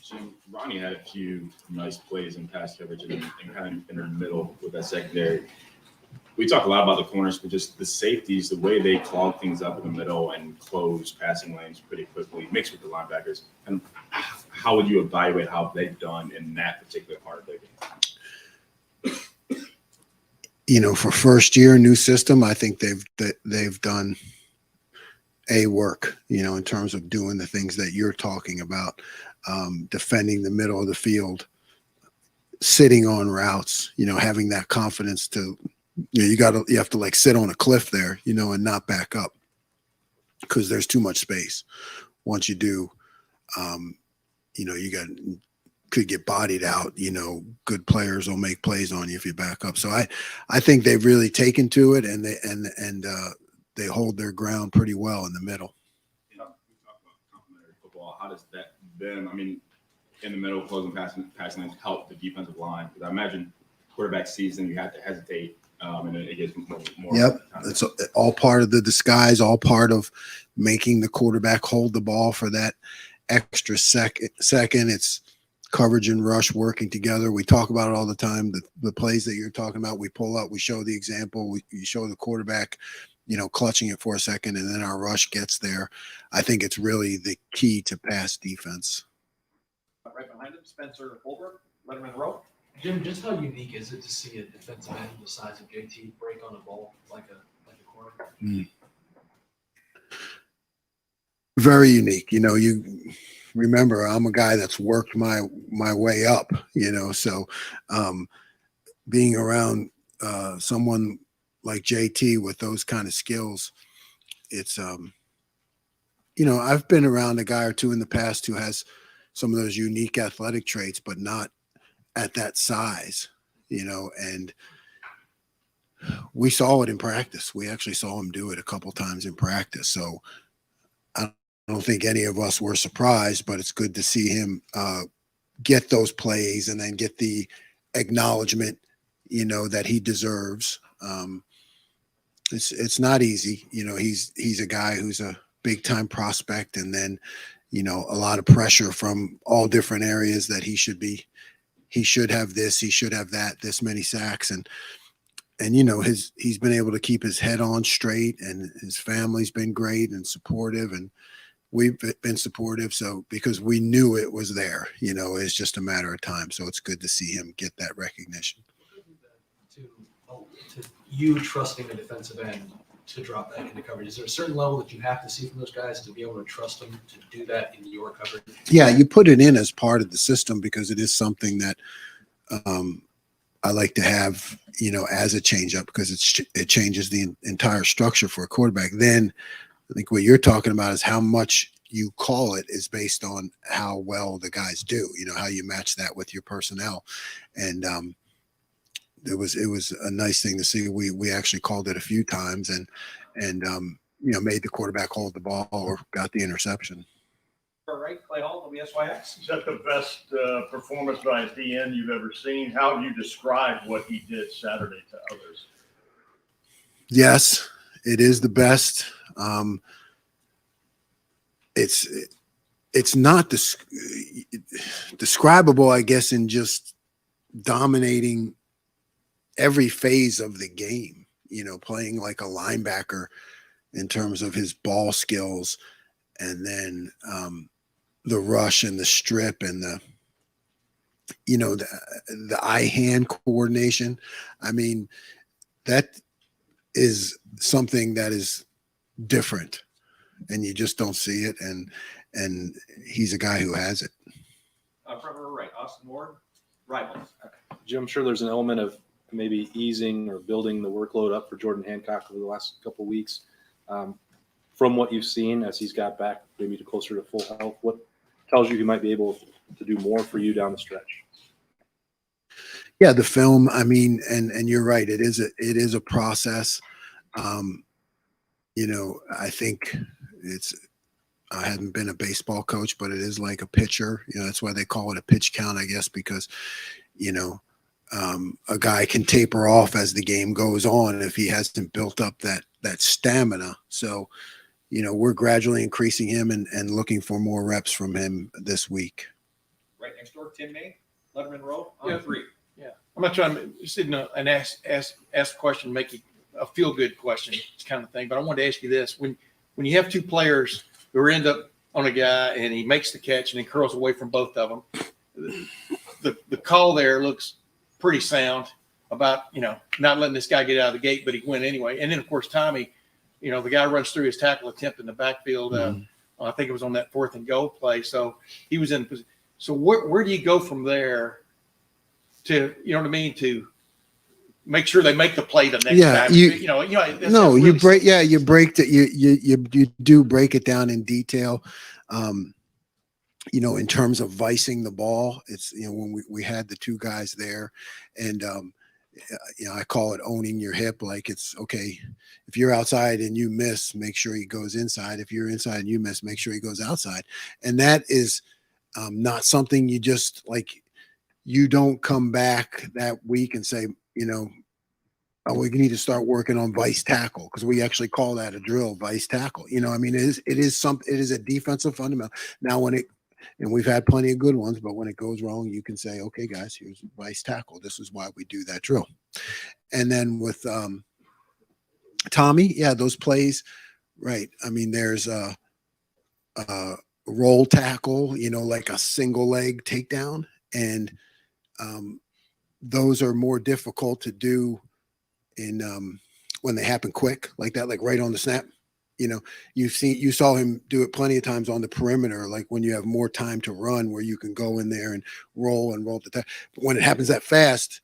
So Ronnie had a few nice plays in pass coverage and kind of in the middle with that secondary. We talk a lot about the corners, but just the safeties, the way they clog things up in the middle and close passing lanes pretty quickly, mixed with the linebackers. And how would you evaluate how they've done in that particular part of their game? For first year, new system, I think they've done work, in terms of doing the things that you're talking about, defending the middle of the field, sitting on routes, having that confidence to, you have to like sit on a cliff there, and not back up because there's too much space. Once you do, could get bodied out. Good players will make plays on you if you back up. So I think they've really taken to it, and they hold their ground pretty well in the middle. We talk about complementary football. How does that then, in the middle, closing passing lanes help the defensive line? Because I imagine quarterback season, you have to hesitate, and it gets more. Yep, it's all part of the disguise, all part of making the quarterback hold the ball for that extra second. It's coverage and rush working together. We talk about it all the time. The plays that you're talking about, we pull up, we show the example, we show the quarterback, clutching it for a second, and then our rush gets there. I think it's really the key to pass defense. Right behind him, Spencer Holbrook, Letterman row. Jim, just how unique is it to see a defensive end the size of JT break on a ball like a corner? Very unique. You remember, I'm a guy that's worked my way up, so being around someone like JT with those kind of skills, it's I've been around a guy or two in the past who has some of those unique athletic traits, but not at that size, and we saw it in practice. We actually saw him do it a couple times in practice. So I don't think any of us were surprised, but it's good to see him get those plays and then get the acknowledgement, that he deserves. It's not easy. He's a guy who's a big time prospect, and then, a lot of pressure from all different areas that he should have this, he should have that, this many sacks. And he's been able to keep his head on straight, and his family's been great and supportive, and we've been supportive. So because we knew it was there, it's just a matter of time. So it's good to see him get that recognition. To you trusting a defensive end to drop back into coverage, is there a certain level that you have to see from those guys to be able to trust them to do that in your coverage? Yeah, you put it in as part of the system because it is something that I like to have, as a change-up, because it changes the entire structure for a quarterback. Then I think what you're talking about is how much you call it is based on how well the guys do, how you match that with your personnel. And it was a nice thing to see. We actually called it a few times and made the quarterback hold the ball or got the interception. All right, Clay Hall, WSYX. Is that the best performance by a DN you've ever seen? How would you describe what he did Saturday to others? Yes, it is the best. It's not describable, I guess, in just dominating every phase of the game, playing like a linebacker in terms of his ball skills, and then the rush and the strip and the eye-hand coordination. I mean, that is something that is different, and you just don't see it. And he's a guy who has it. Front row right, Austin Ward, Rivals. Jim, I'm sure there's an element of maybe easing or building the workload up for Jordan Hancock over the last couple of weeks. From what you've seen as he's got back maybe to closer to full health, what tells you he might be able to do more for you down the stretch? Yeah, the film, I mean, and you're right, it is a process. I think I hadn't been a baseball coach, but it is like a pitcher. That's why they call it a pitch count, I guess, because, a guy can taper off as the game goes on if he hasn't built up that stamina. So, we're gradually increasing him and looking for more reps from him this week. Right next door, Tim May, Letterman Row, on 3. Yeah, I'm not trying to sit in and ask a question, make it a feel good question kind of thing. But I wanted to ask you this: when you have two players who end up on a guy and he makes the catch and he curls away from both of them, the call there looks pretty sound about not letting this guy get out of the gate, but he went anyway. And then of course Tommy, the guy runs through his tackle attempt in the backfield. I think it was on that 4th and goal play. So he was in. So where do you go from there to to make sure they make the play the next time? You break. Yeah, you break that. You do break it down in detail. In terms of vicing the ball, it's when we had the two guys there, and I call it owning your hip. Like, it's okay if you're outside and you miss, make sure he goes inside. If you're inside and you miss, make sure he goes outside. And that is not something you just you don't come back that week and say, we need to start working on vice tackle, because we actually call that a drill, vice tackle. It is a defensive fundamental. Now and we've had plenty of good ones, but when it goes wrong, you can say, okay, guys, here's vice tackle. This is why we do that drill. And then with Tommy, yeah, those plays, right. I mean, there's a roll tackle, like a single leg takedown. And those are more difficult to do in when they happen quick like that, like right on the snap. You saw him do it plenty of times on the perimeter, like when you have more time to run, where you can go in there and roll the time. But when it happens that fast,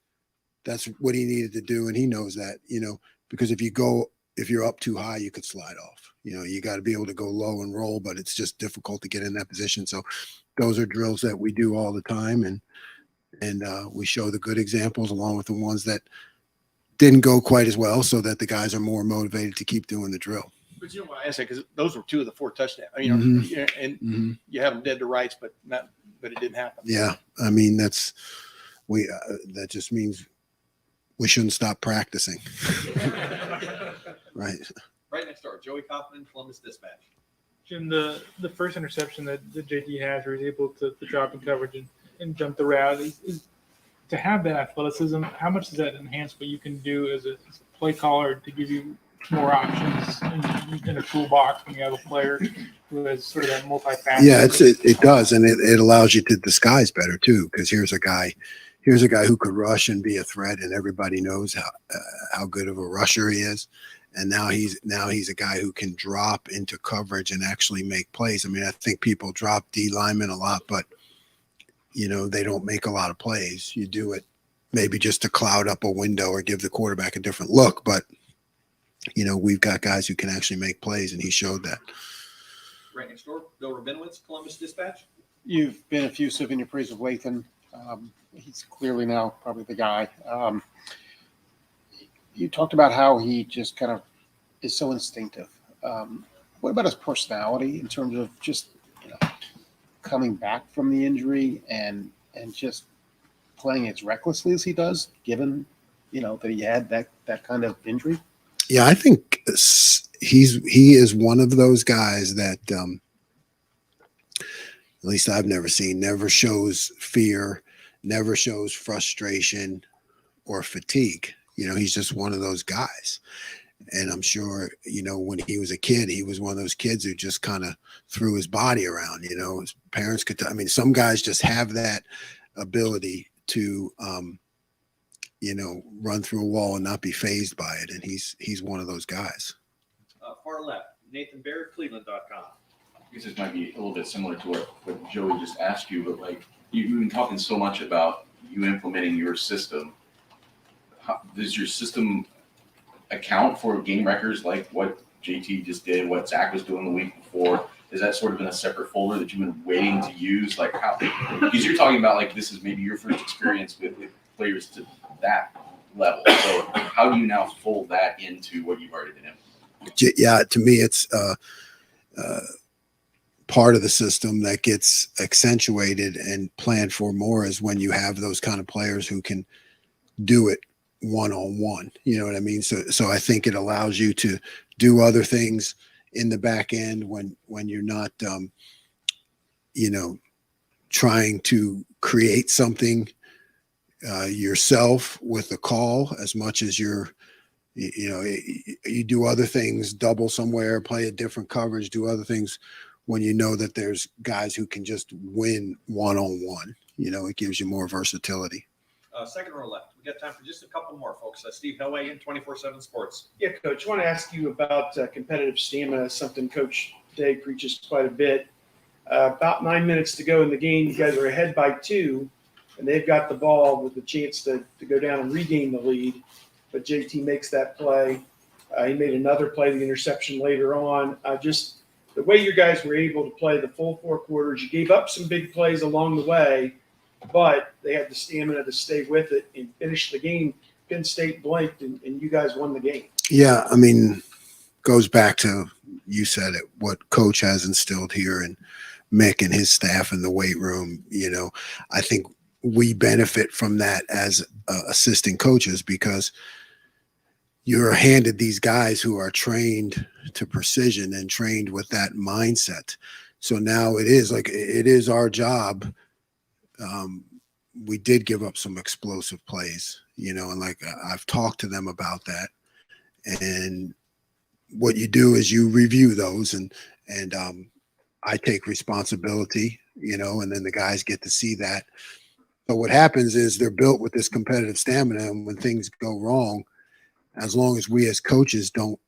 that's what he needed to do, and he knows that. Because if you're up too high, you could slide off. You got to be able to go low and roll, but it's just difficult to get in that position. So those are drills that we do all the time, and we show the good examples along with the ones that didn't go quite as well, so that the guys are more motivated to keep doing the drill. But you know why I ask that? Because those were 2 of the 4 touchdowns. And you have them dead to rights, but but it didn't happen. Yeah, I mean that just means we shouldn't stop practicing. Right. Right next door, Joey Kaufman, Columbus Dispatch. Jim, the first interception that JT has, where he's able to drop in coverage and jump the route, is to have that athleticism. How much does that enhance what you can do as a play caller to give you more options in a toolbox when you have a player who has sort of that multifaceted? Yeah, it does, and it allows you to disguise better too. Because here's a guy who could rush and be a threat, and everybody knows how good of a rusher he is. And now he's a guy who can drop into coverage and actually make plays. I mean, I think people drop D linemen a lot, but they don't make a lot of plays. You do it maybe just to cloud up a window or give the quarterback a different look, but we've got guys who can actually make plays, and he showed that. Right next door, Bill Rabinowitz, Columbus Dispatch. You've been effusive in your praise of Lathan. He's clearly now probably the guy. You talked about how he just kind of is so instinctive. What about his personality in terms of just coming back from the injury and just playing as recklessly as he does, given that he had that kind of injury? Yeah, I think he is one of those guys that at least I've never seen, never shows fear, never shows frustration or fatigue. He's just one of those guys. And I'm sure, when he was a kid, he was one of those kids who just kind of threw his body around. His parents could, some guys just have that ability to, run through a wall and not be fazed by it. And he's one of those guys. Far left, Nathan Baird, Cleveland.com. I guess this might be a little bit similar to what Joey just asked you, but you've been talking so much about you implementing your system. Does your system account for game records like what JT just did, what Zach was doing the week before? Is that sort of in a separate folder that you've been waiting to use? How? Because you're talking about this is maybe your first experience with players to that level. So how do you now fold that into what you've already been implementing? Yeah, to me, it's part of the system that gets accentuated and planned for more is when you have those kind of players who can do it one-on-one. You know what I mean? So I think it allows you to do other things in the back end when you're not, trying to create something yourself with the call as much as you do other things, double somewhere, play a different coverage, do other things when you know that there's guys who can just win one-on-one. It gives you more versatility. Second row left. We got time for just a couple more, folks. Steve Hellway in 24/7 Sports. Yeah, Coach, I want to ask you about competitive stamina, something Coach Day preaches quite a bit. About 9 minutes to go in the game. You guys are ahead by 2, and they've got the ball with the chance to go down and regain the lead. But JT makes that play. He made another play, the interception later on. Just the way you guys were able to play the full 4 quarters, you gave up some big plays along the way, but they had the stamina to stay with it and finish the game. Penn State blinked, and you guys won the game. Yeah, goes back to, you said it, what Coach has instilled here and Mick and his staff in the weight room. I think we benefit from that as assistant coaches because you're handed these guys who are trained to precision and trained with that mindset. So now it is our job. We did give up some explosive plays, and I've talked to them about that. And what you do is you review those and I take responsibility, and then the guys get to see that. But what happens is they're built with this competitive stamina, and when things go wrong, as long as we as coaches don't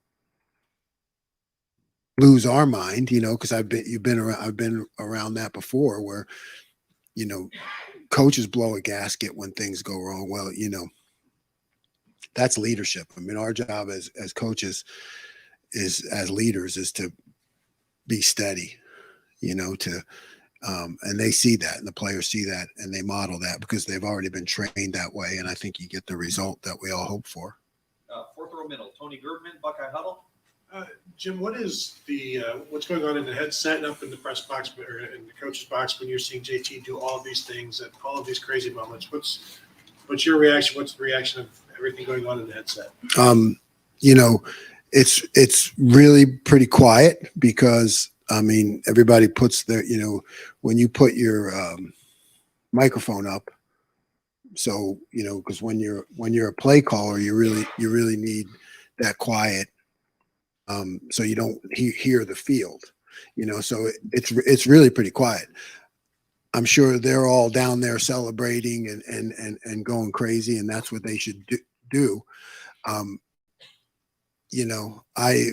lose our mind, because I've been around that before where, coaches blow a gasket when things go wrong. Well, that's leadership. Our job as coaches as leaders is to be steady, and they see that, and the players see that, and they model that because they've already been trained that way. And I think you get the result that we all hope for. Fourth row middle, Tony Gerbman, Buckeye Huddle. Jim, what is what's going on in the headset and up in the press box or in the coach's box when you're seeing JT do all of these things at all of these crazy moments? What's your reaction? What's the reaction of everything going on in the headset? You know, it's really pretty quiet because I mean everybody puts their, you know, when you put your microphone up. So, you know, because when you're a play caller, you really need that quiet, so you don't hear the field, you know. So it's really pretty quiet. I'm sure they're all down there celebrating and going crazy, and that's what they should do. You know, I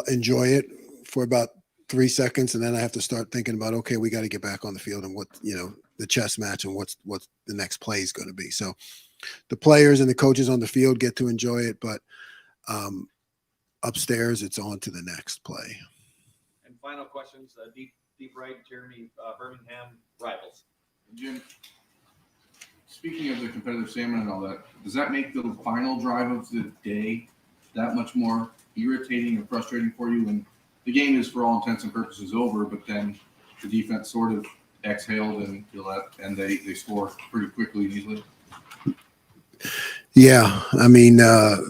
enjoy it for about 3 seconds, and then I have to start thinking about, okay, we got to get back on the field and what, you know, the chess match and what's the next play is going to be. So the players and the coaches on the field get to enjoy it, but upstairs it's on to the next play. And final questions, deep right, Jeremy, Birmingham rivals. Jim, speaking of the competitive stamina and all that, does that make the final drive of the day that much more irritating or frustrating for you when the game is, for all intents and purposes, over, but then the defense sort of exhaled and they score pretty quickly and easily? Yeah, I mean, a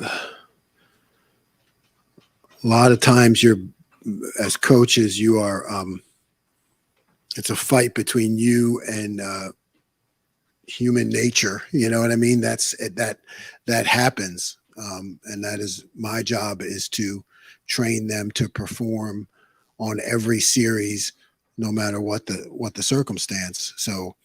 lot of times you're, as coaches, you are, it's a fight between you and human nature. You know what I mean? That happens. And that is my job, is to train them to perform on every series, no matter what the circumstance. So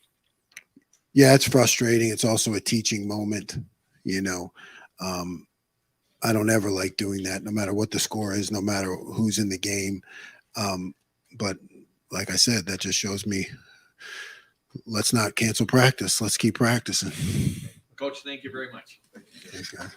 yeah, it's frustrating. It's also a teaching moment, you know. I don't ever like doing that, no matter what the score is, no matter who's in the game. But like I said, that just shows me, let's not cancel practice. Let's keep practicing. Coach, thank you very much. Thanks, guys.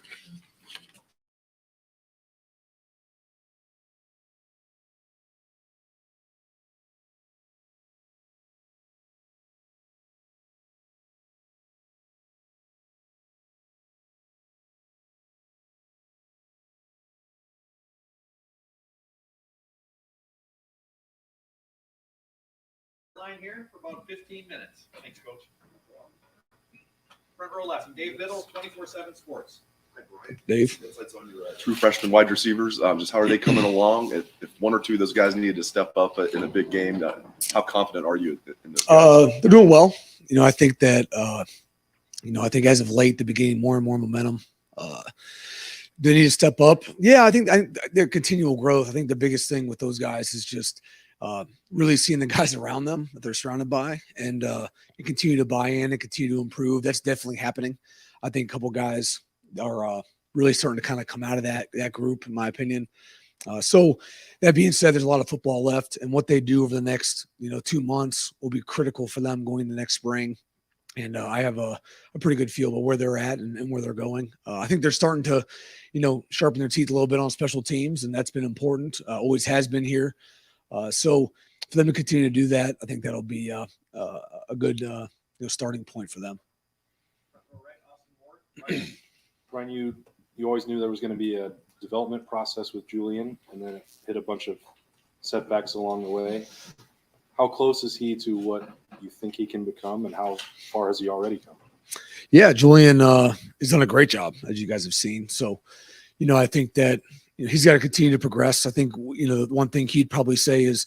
Line here for about 15 minutes. Thanks, Coach. Front row left, Dave Biddle, 24/7 Sports. Dave? True freshman wide receivers, just how are they coming along? If one or two of those guys needed to step up in a big game, how confident are you in this? They're doing well. You know, I think that, I think as of late, they're gaining more and more momentum. They need to step up. Yeah, I think their continual growth. I think the biggest thing with those guys is just really seeing the guys around them that they're surrounded by and continue to buy in and continue to improve. That's definitely happening. I think a couple guys are really starting to kind of come out of that group, in my opinion. So that being said, there's a lot of football left, and what they do over the next 2 months will be critical for them going into next spring. And I have a pretty good feel about where they're at and where they're going. I think they're starting to, sharpen their teeth a little bit on special teams, and that's been important. Always has been here. So for them to continue to do that, I think that'll be a good starting point for them. Brian, you always knew there was going to be a development process with Julian, and then it hit a bunch of setbacks along the way. How close is he to what you think he can become, and how far has he already come? Yeah, Julian has done a great job, as you guys have seen. So, I think that he's got to continue to progress. I think, one thing he'd probably say is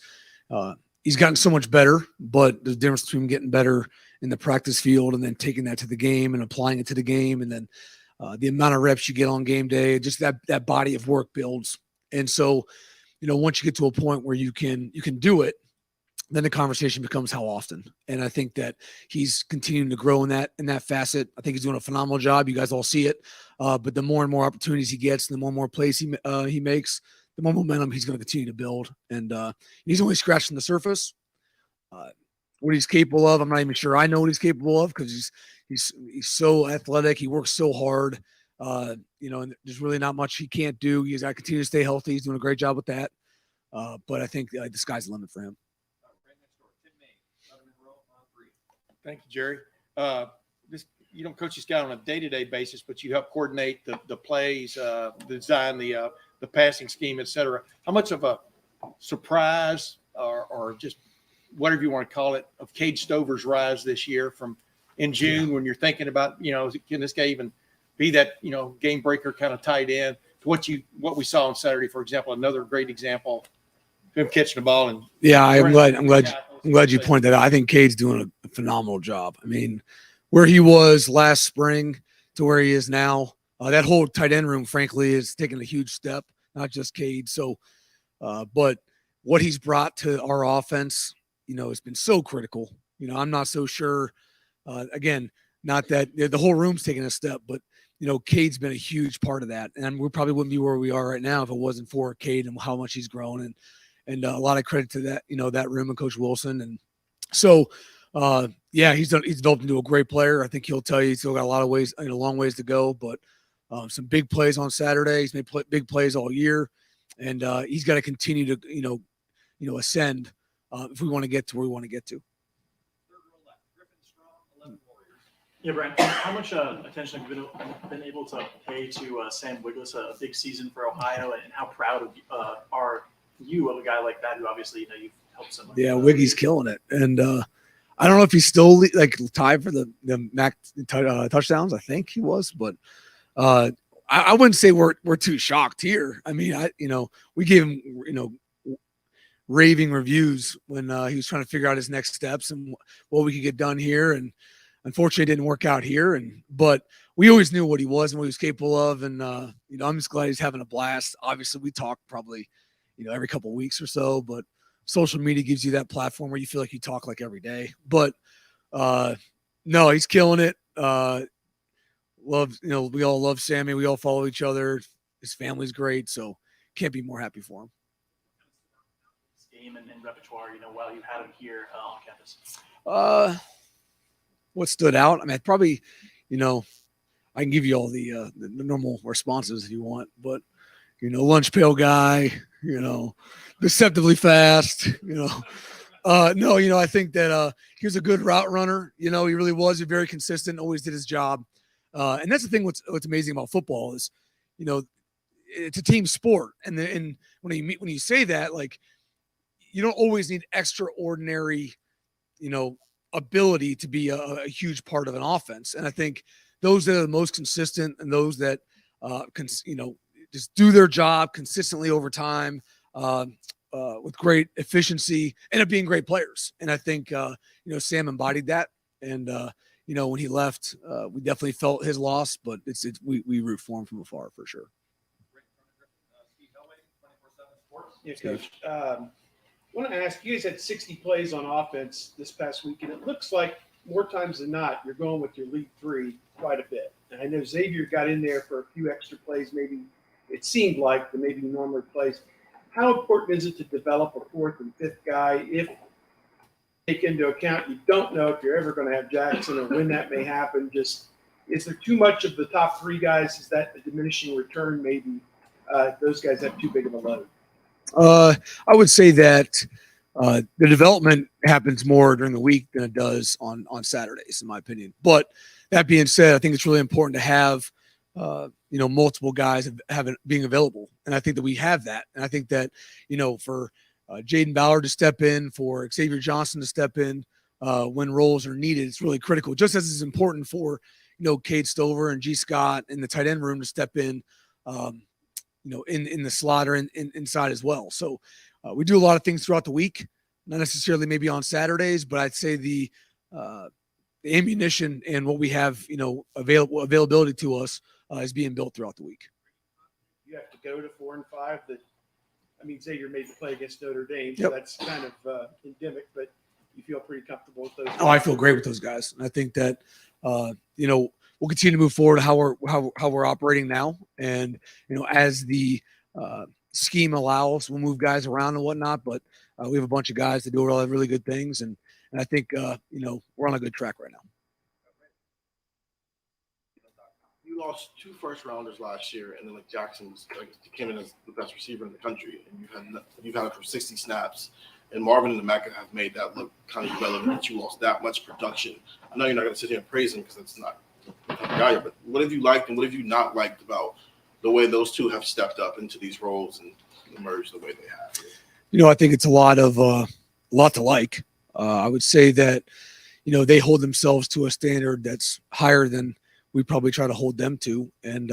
he's gotten so much better, but the difference between getting better in the practice field and then taking that to the game and applying it to the game, and then the amount of reps you get on game day, just that body of work builds. And so, once you get to a point where you can do it, then the conversation becomes how often. And I think that he's continuing to grow in that facet. I think he's doing a phenomenal job. You guys all see it. But the more and more opportunities he gets, the more and more plays he makes, the more momentum he's going to continue to build. And he's only scratching the surface. What he's capable of, I'm not even sure I know what he's capable of, because he's so athletic. He works so hard. And there's really not much he can't do. He's got to continue to stay healthy. He's doing a great job with that. But I think the sky's the limit for him. Thank you, Jerry. You don't coach this guy on a day-to-day basis, but you help coordinate the plays, design the the passing scheme, et cetera. How much of a surprise or just whatever you want to call it of Cade Stover's rise this year from in June when you're thinking about, can this guy even be that, game breaker kind of tight end to what we saw on Saturday, for example, another great example, him catching the ball. And yeah, I'm glad you pointed that out. I think Cade's doing a phenomenal job. I mean, where he was last spring to where he is now, that whole tight end room, frankly, is taking a huge step, not just Cade. So, but what he's brought to our offense, has been so critical. I'm not so sure. Again, not that the whole room's taking a step, but Cade's been a huge part of that, and we probably wouldn't be where we are right now if it wasn't for Cade and how much he's grown, and a lot of credit to that, that room and Coach Wilson. And so, he's developed into a great player. I think he'll tell you he's still got a long ways to go, but some big plays on Saturday. He's made big plays all year, and he's got to continue to, ascend if we want to get to where we want to get to. Yeah, Brian, how much attention have you been able to pay to Sam Wiggles, a big season for Ohio, and how proud are you of a guy like that who obviously you've helped so much? Yeah, Wiggy's killing it, and I don't know if he's still tied for the MAC touchdowns. I think he was, but I wouldn't say we're too shocked here. I mean, we gave him raving reviews when he was trying to figure out his next steps and what we could get done here, and unfortunately, it didn't work out here. But we always knew what he was and what he was capable of. And, I'm just glad he's having a blast. Obviously, we talk probably, every couple of weeks or so. But social media gives you that platform where you feel like you talk like every day. But, no, he's killing it. We all love Sammy. We all follow each other. His family's great. So can't be more happy for him. Game and repertoire, while you had him here on campus. What stood out? I mean, probably, I can give you all the normal responses if you want, but, lunch pail guy, deceptively fast, no, I think that he was a good route runner. He really was very consistent, always did his job. And that's the thing. What's amazing about football is, it's a team sport. And when you say that, you don't always need extraordinary, ability to be a huge part of an offense. And I think those that are the most consistent and those that, just do their job consistently over time with great efficiency, end up being great players. And I think, Sam embodied that. And, when he left, we definitely felt his loss, but we root for him from afar for sure. Yeah, Coach. I want to ask, you guys had 60 plays on offense this past week, and it looks like more times than not, you're going with your lead three quite a bit. And I know Xavier got in there for a few extra plays, maybe it seemed like the maybe normally plays. How important is it to develop a fourth and fifth guy if take into account you don't know if you're ever going to have Jackson or when that may happen? Just is there too much of the top three guys? Is that a diminishing return? Maybe those guys have too big of a load. I would say that the development happens more during the week than it does on Saturdays, in my opinion. But that being said, I think it's really important to have, multiple guys being available. And I think that we have that. And I think that, for Jaden Ballard to step in, for Xavier Johnson to step in when roles are needed, it's really critical. Just as it's important for, Cade Stover and G. Scott in the tight end room to step in, in the slot or inside as well. So we do a lot of things throughout the week, not necessarily maybe on Saturdays, but I'd say the ammunition and what we have, availability to us is being built throughout the week. You have to go to 4 and 5. Xavier made the play against Notre Dame, so that's kind of endemic, but you feel pretty comfortable with those guys. Oh, I feel great with those guys. And I think that, we'll continue to move forward how we're operating now. And, as the scheme allows, we'll move guys around and whatnot, but we have a bunch of guys that do all really good things. And I think, we're on a good track right now. You lost 2 first-rounders last year, and then Jackson came in as the best receiver in the country, and you've had it for 60 snaps. And Marvin and Emeka have made that look kind of irrelevant that you lost that much production. I know you're not going to sit here and praise him because that's not the type of guy, but what have you liked and what have you not liked about the way those two have stepped up into these roles and emerged the way they have. I think it's a lot to like. I would say that, they hold themselves to a standard that's higher than we probably try to hold them to. And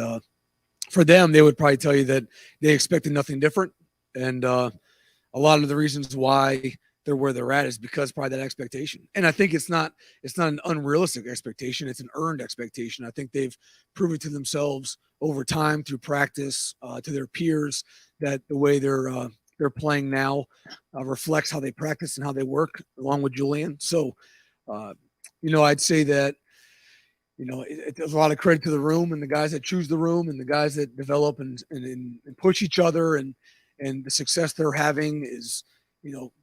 for them, they would probably tell you that they expected nothing different. And a lot of the reasons why they're where they're at is because probably that expectation. And I think it's not an unrealistic expectation. It's an earned expectation. I think they've proven to themselves over time through practice, to their peers, that the way they're playing now reflects how they practice and how they work, along with Julian. So, I'd say that, there's a lot of credit to the room and the guys that choose the room and the guys that develop and push each other, and the success they're having is,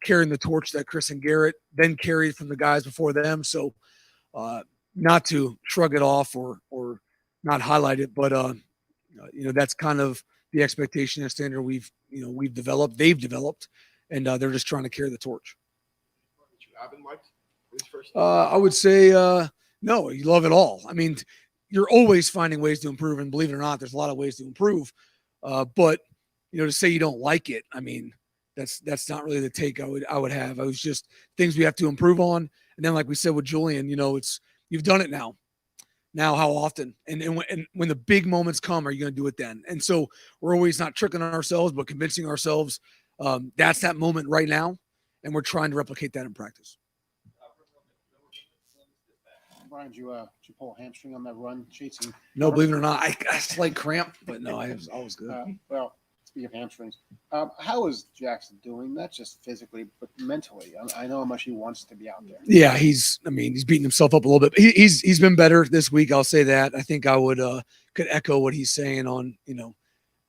carrying the torch that Chris and Garrett then carried from the guys before them. So, not to shrug it off or not highlight it, but that's kind of the expectation and standard they've developed, and they're just trying to carry the torch. You haven't liked this first? I would say no. You love it all. I mean, you're always finding ways to improve, and believe it or not, there's a lot of ways to improve. But to say you don't like it, I mean, that's not really the take I would have. I was just things we have to improve on, and then like we said with Julian, it's you've done it now. Now, how often? And when the big moments come, are you going to do it then? And so we're always not tricking ourselves, but convincing ourselves that's that moment right now, and we're trying to replicate that in practice. Brian, did you pull a hamstring on that run chasing? No, believe it or not, I slight cramp, but no, I was good. Well, speaking of hamstrings, how is Jackson doing? Not just physically, but mentally. I know how much he wants to be out there. Yeah, he's beating himself up a little bit. He's been better this week. I'll say that. I think I could echo what he's saying on,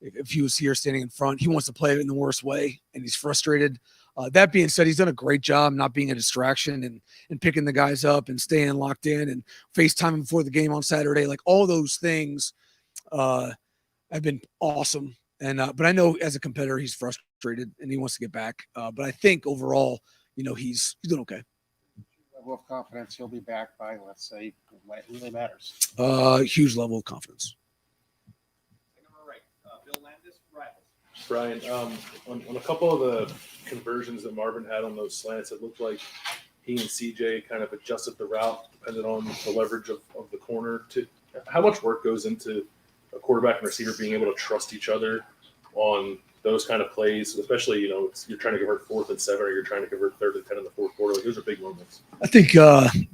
if he was here standing in front, he wants to play it in the worst way, and he's frustrated. That being said, he's done a great job not being a distraction and picking the guys up and staying locked in and FaceTiming before the game on Saturday. Like all those things have been awesome. And but I know as a competitor, he's frustrated and he wants to get back. But I think overall, he's doing okay. Level of confidence he'll be back by, let's say, when it really matters. Huge level of confidence. Bill Landis, Rivals. Brian, on a couple of the conversions that Marvin had on those slants, it looked like he and CJ kind of adjusted the route depending on the leverage of the corner. How much work goes into a quarterback and receiver being able to trust each other on those kind of plays, especially, you're trying to convert 4th and 7 or you're trying to convert 3rd and 10 in the fourth quarter. Like, those are big moments. I think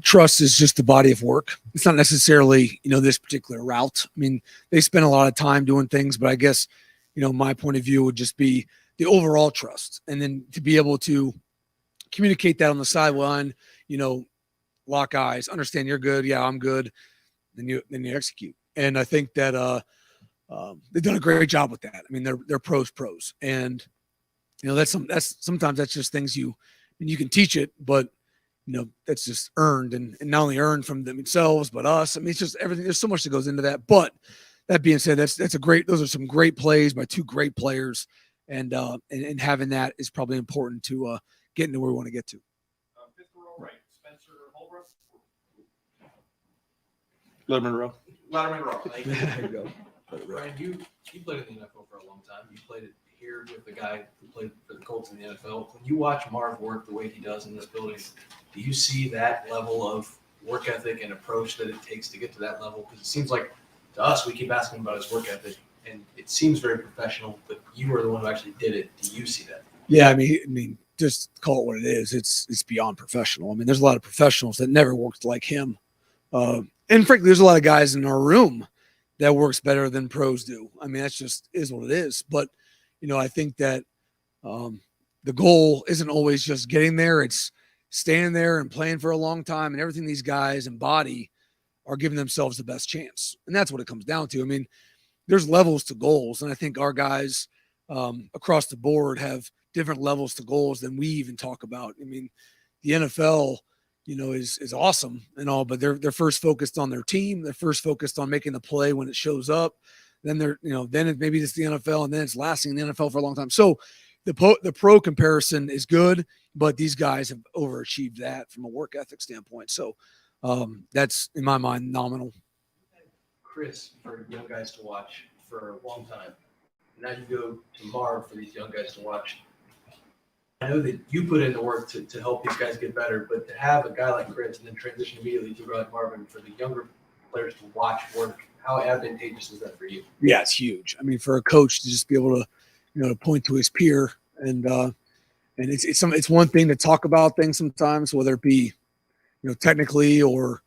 trust is just the body of work. It's not necessarily, this particular route. I mean, they spend a lot of time doing things, but I guess, my point of view would just be the overall trust. And then to be able to communicate that on the sideline, lock eyes, understand you're good. Yeah, I'm good. Then you execute. And I think that they've done a great job with that. I mean, they're pros, and sometimes that's just things you can teach it, but that's just earned and not only earned from themselves but us. I mean, it's just everything. There's so much that goes into that. But that being said, those are some great plays by two great players, and having that is probably important to getting to where we want to get to. Fifth row right, Spencer Holbrook. Letterman row. Letterman row. There you go. Brian, you played in the NFL for a long time. You played it here with the guy who played for the Colts in the NFL. When you watch Marv work the way he does in this building, do you see that level of work ethic and approach that it takes to get to that level? Because it seems like to us, we keep asking about his work ethic, and it seems very professional, but you were the one who actually did it. Do you see that? Yeah, I mean, just call it what it is. It's beyond professional. I mean, there's a lot of professionals that never worked like him. And frankly, there's a lot of guys in our room that works better than pros do. I mean, that's just is what it is. But, I think that the goal isn't always just getting there. It's staying there and playing for a long time, and everything these guys embody are giving themselves the best chance. And that's what it comes down to. I mean, there's levels to goals. And I think our guys across the board have different levels to goals than we even talk about. I mean, the NFL, is awesome and all, but they're first focused on their team. They're first focused on making the play when it shows up. Then then maybe it's the NFL, and then it's lasting in the NFL for a long time. So the pro comparison is good, but these guys have overachieved that from a work ethic standpoint. So that's in my mind nominal. Chris, for young guys to watch for a long time. Now you go to Marv for these young guys to watch. I know that you put in the work to help these guys get better, but to have a guy like Chris and then transition immediately to a guy like Marvin for the younger players to watch work, how advantageous is that for you? Yeah, it's huge. I mean, for a coach to just be able to, to point to his peer and it's one thing to talk about things sometimes, whether it be, technically or,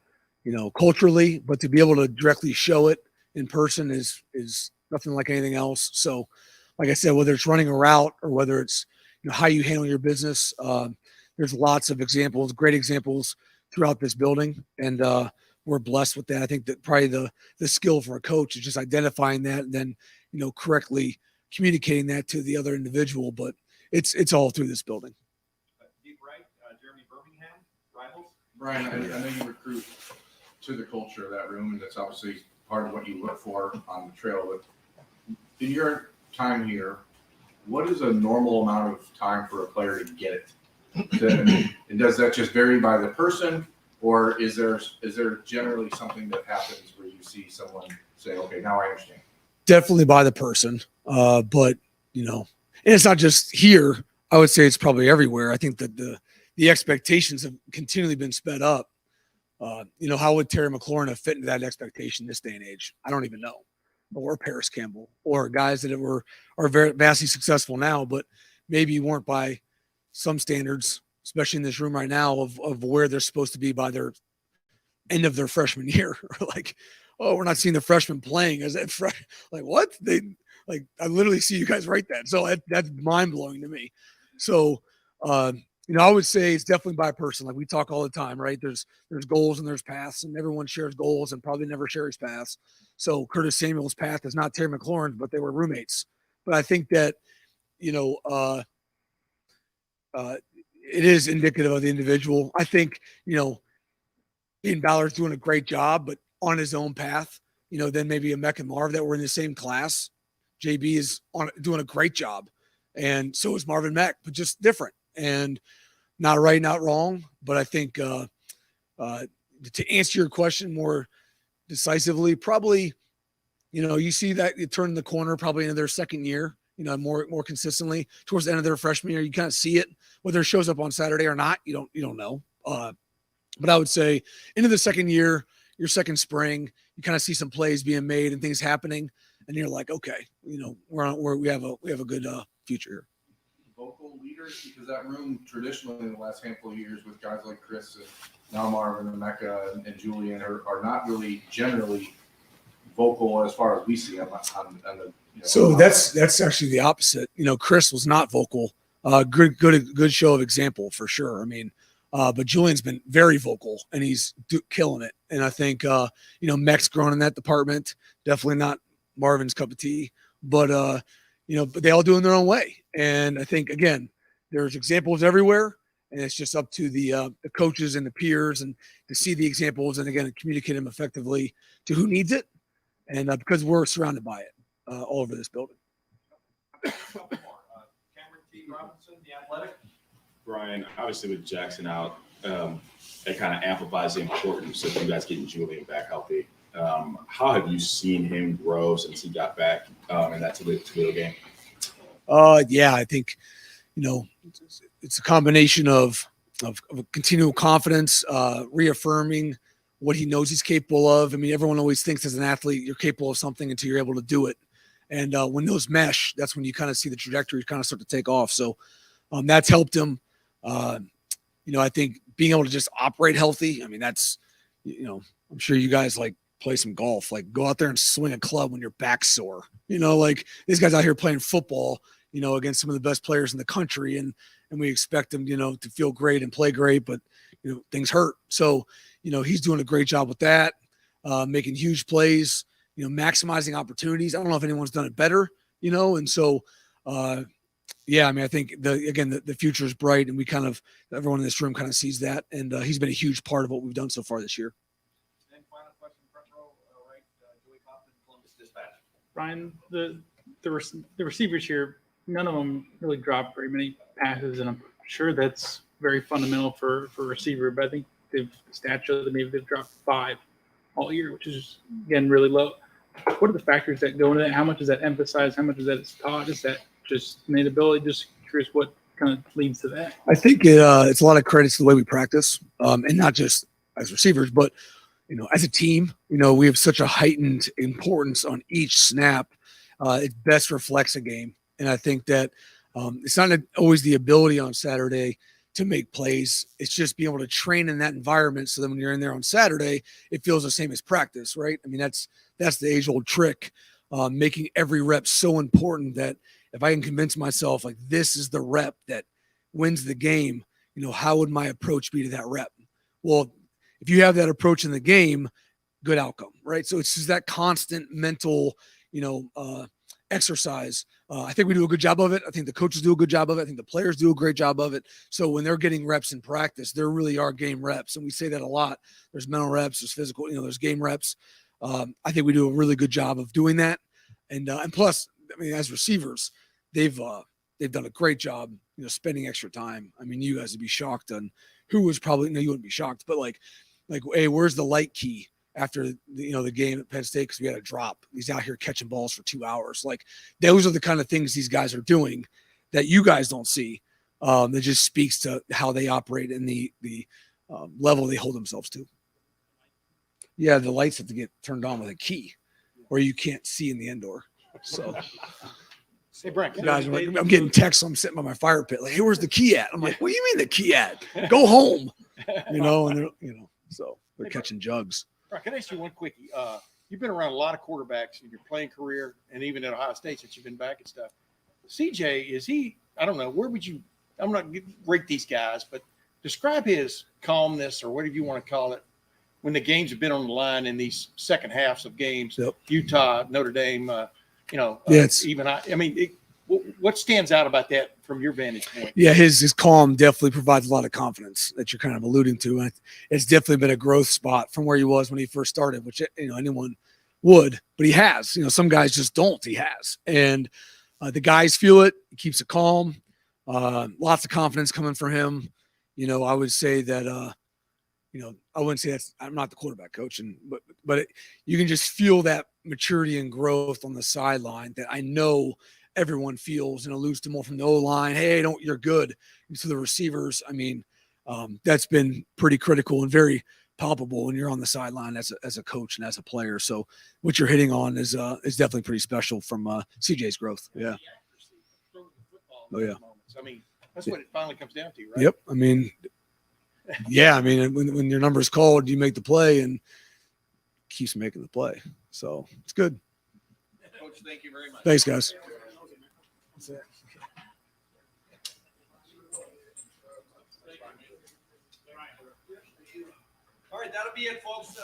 culturally, but to be able to directly show it in person is nothing like anything else. So, like I said, whether it's running a route or whether it's how you handle your business, there's lots of examples, great examples throughout this building, and we're blessed with that. I think that probably the skill for a coach is just identifying that and then correctly communicating that to the other individual. But it's all through this building. Deep right, Jeremy Birmingham, Rivals. Brian, I know you recruit to the culture of that room, and that's obviously part of what you look for on the trail. But in your time here, what is a normal amount of time for a player to get it? And does that just vary by the person, or is there generally something that happens where you see someone say, "Okay, now I understand"? Definitely by the person, but and it's not just here. I would say it's probably everywhere. I think that the expectations have continually been sped up. How would Terry McLaurin have fit into that expectation this day and age? I don't even know. Or Paris Campbell, or guys that are very vastly successful now, but maybe weren't by some standards, especially in this room right now, of where they're supposed to be by their end of their freshman year. Or like, oh, we're not seeing the freshmen playing. Is that like what? I literally see you guys write that. So that's mind blowing to me. So I would say it's definitely by person. Like we talk all the time, right? There's goals and there's paths, and everyone shares goals and probably never shares paths. So Curtis Samuel's path is not Terry McLaurin's, but they were roommates. But I think that, it is indicative of the individual. I think, Ian Ballard's doing a great job, but on his own path, then maybe a Mech and Marv that were in the same class. JB is doing a great job. And so is Marvin Mech, but just different. And not right, not wrong. But I think to answer your question more decisively, probably, you see that you turn the corner probably into their second year, more consistently towards the end of their freshman year. You kind of see it, whether it shows up on Saturday or not. You don't know. But I would say into the second year, your second spring, you kind of see some plays being made and things happening, and you're like, okay, we have a good future here. Vocal leaders, because that room traditionally in the last handful of years with guys like Chris and now Marvin and Mecca and Julian are not really generally vocal as far as we see on the. So that's actually the opposite. Chris was not vocal. Good show of example for sure. I mean, but Julian's been very vocal and he's killing it. And I think Mech's grown in that department. Definitely not Marvin's cup of tea, but but they all do it in their own way. And I think, again, there's examples everywhere, and it's just up to the coaches and the peers and to see the examples and, again, communicate them effectively to who needs it. And because we're surrounded by it all over this building. Cameron T. Robinson, The Athletic. Brian, obviously with Jackson out, that kind of amplifies the importance of you guys getting Julian back healthy. How have you seen him grow since he got back in that Toledo game? Yeah, I think, it's a combination of continual confidence, reaffirming what he knows he's capable of. I mean, everyone always thinks as an athlete, you're capable of something until you're able to do it. And when those mesh, that's when you kind of see the trajectory kind of start to take off. So that's helped him. I think being able to just operate healthy. I mean, that's, I'm sure you guys play some golf, go out there and swing a club when your back's sore, these guys out here playing football, against some of the best players in the country. And we expect them, to feel great and play great, but, things hurt. So, he's doing a great job with that, making huge plays, maximizing opportunities. I don't know if anyone's done it better, and so, yeah, I mean, I think the future is bright, and we everyone in this room kind of sees that, and he's been a huge part of what we've done so far this year. And final question, front row, right, Joey Kaufman, Columbus Dispatch. Brian, the receivers here, none of them really dropped very many passes, and I'm sure that's very fundamental for a receiver. But I think the stats show that maybe they've dropped 5 all year, which is again really low. what are the factors that go into that? How much is that emphasized? How much is that taught? Is that just innate ability? Just curious what kind of leads to that. I think it's a lot of credits to the way we practice, and not just as receivers, but as a team. We have such a heightened importance on each snap. It best reflects a game, and I think that it's not always the ability on Saturday to make plays. It's just being able to train in that environment, so that when you're in there on Saturday, it feels the same as practice, right? I mean, that's the age-old trick, making every rep so important that if I can convince myself like this is the rep that wins the game, how would my approach be to that rep? Well, if you have that approach in the game, good outcome, right? So it's just that constant mental, exercise. I think we do a good job of it. I think the coaches do a good job of it. I think the players do a great job of it. So when they're getting reps in practice, there really are game reps. And we say that a lot. There's mental reps, there's physical, there's game reps. I think we do a really good job of doing that. And plus, I mean, as receivers, they've done a great job, spending extra time. I mean, you guys would be shocked on who was probably, no, you wouldn't be shocked, but like, hey, where's the light key after the game at Penn State? Because we had a drop. He's out here catching balls for 2 hours. Like, those are the kind of things these guys are doing that you guys don't see. That just speaks to how they operate and the level they hold themselves to. Yeah, the lights have to get turned on with a key, or you can't see in the indoor. So, Hey, Brent, guys, I'm getting texts. I'm sitting by my fire pit. Like, hey, where's the key at? I'm like, what do you mean the key at? Go home. And they're, so they're catching jugs. Right, can I ask you one quickie? You've been around a lot of quarterbacks in your playing career, and even at Ohio State since you've been back and stuff. CJ, is he? I don't know. Where would you? I'm not going to rate these guys, but describe his calmness or whatever you want to call it when the games have been on the line in these second halves of games. Yep. Utah, Notre Dame. What stands out about that from your vantage point? Yeah, his calm definitely provides a lot of confidence that you're kind of alluding to. And it's definitely been a growth spot from where he was when he first started, which anyone would, but he has. Some guys just don't. He has, and the guys feel it. He keeps it calm. Lots of confidence coming from him. I would say that. I wouldn't say I'm not the quarterback coach, but you can just feel that maturity and growth on the sideline that I know everyone feels, and alludes to more from the O-line. Hey, you're good. And to the receivers, I mean, that's been pretty critical and very palpable when you're on the sideline as a coach and as a player. So what you're hitting on is definitely pretty special from CJ's growth. Yeah. Oh yeah. I mean, that's what it finally comes down to, right? Yep. I mean, yeah. I mean, when your number is called, you make the play and keeps making the play. So it's good. Coach, thank you very much. Thanks, guys. All right, that'll be it, folks.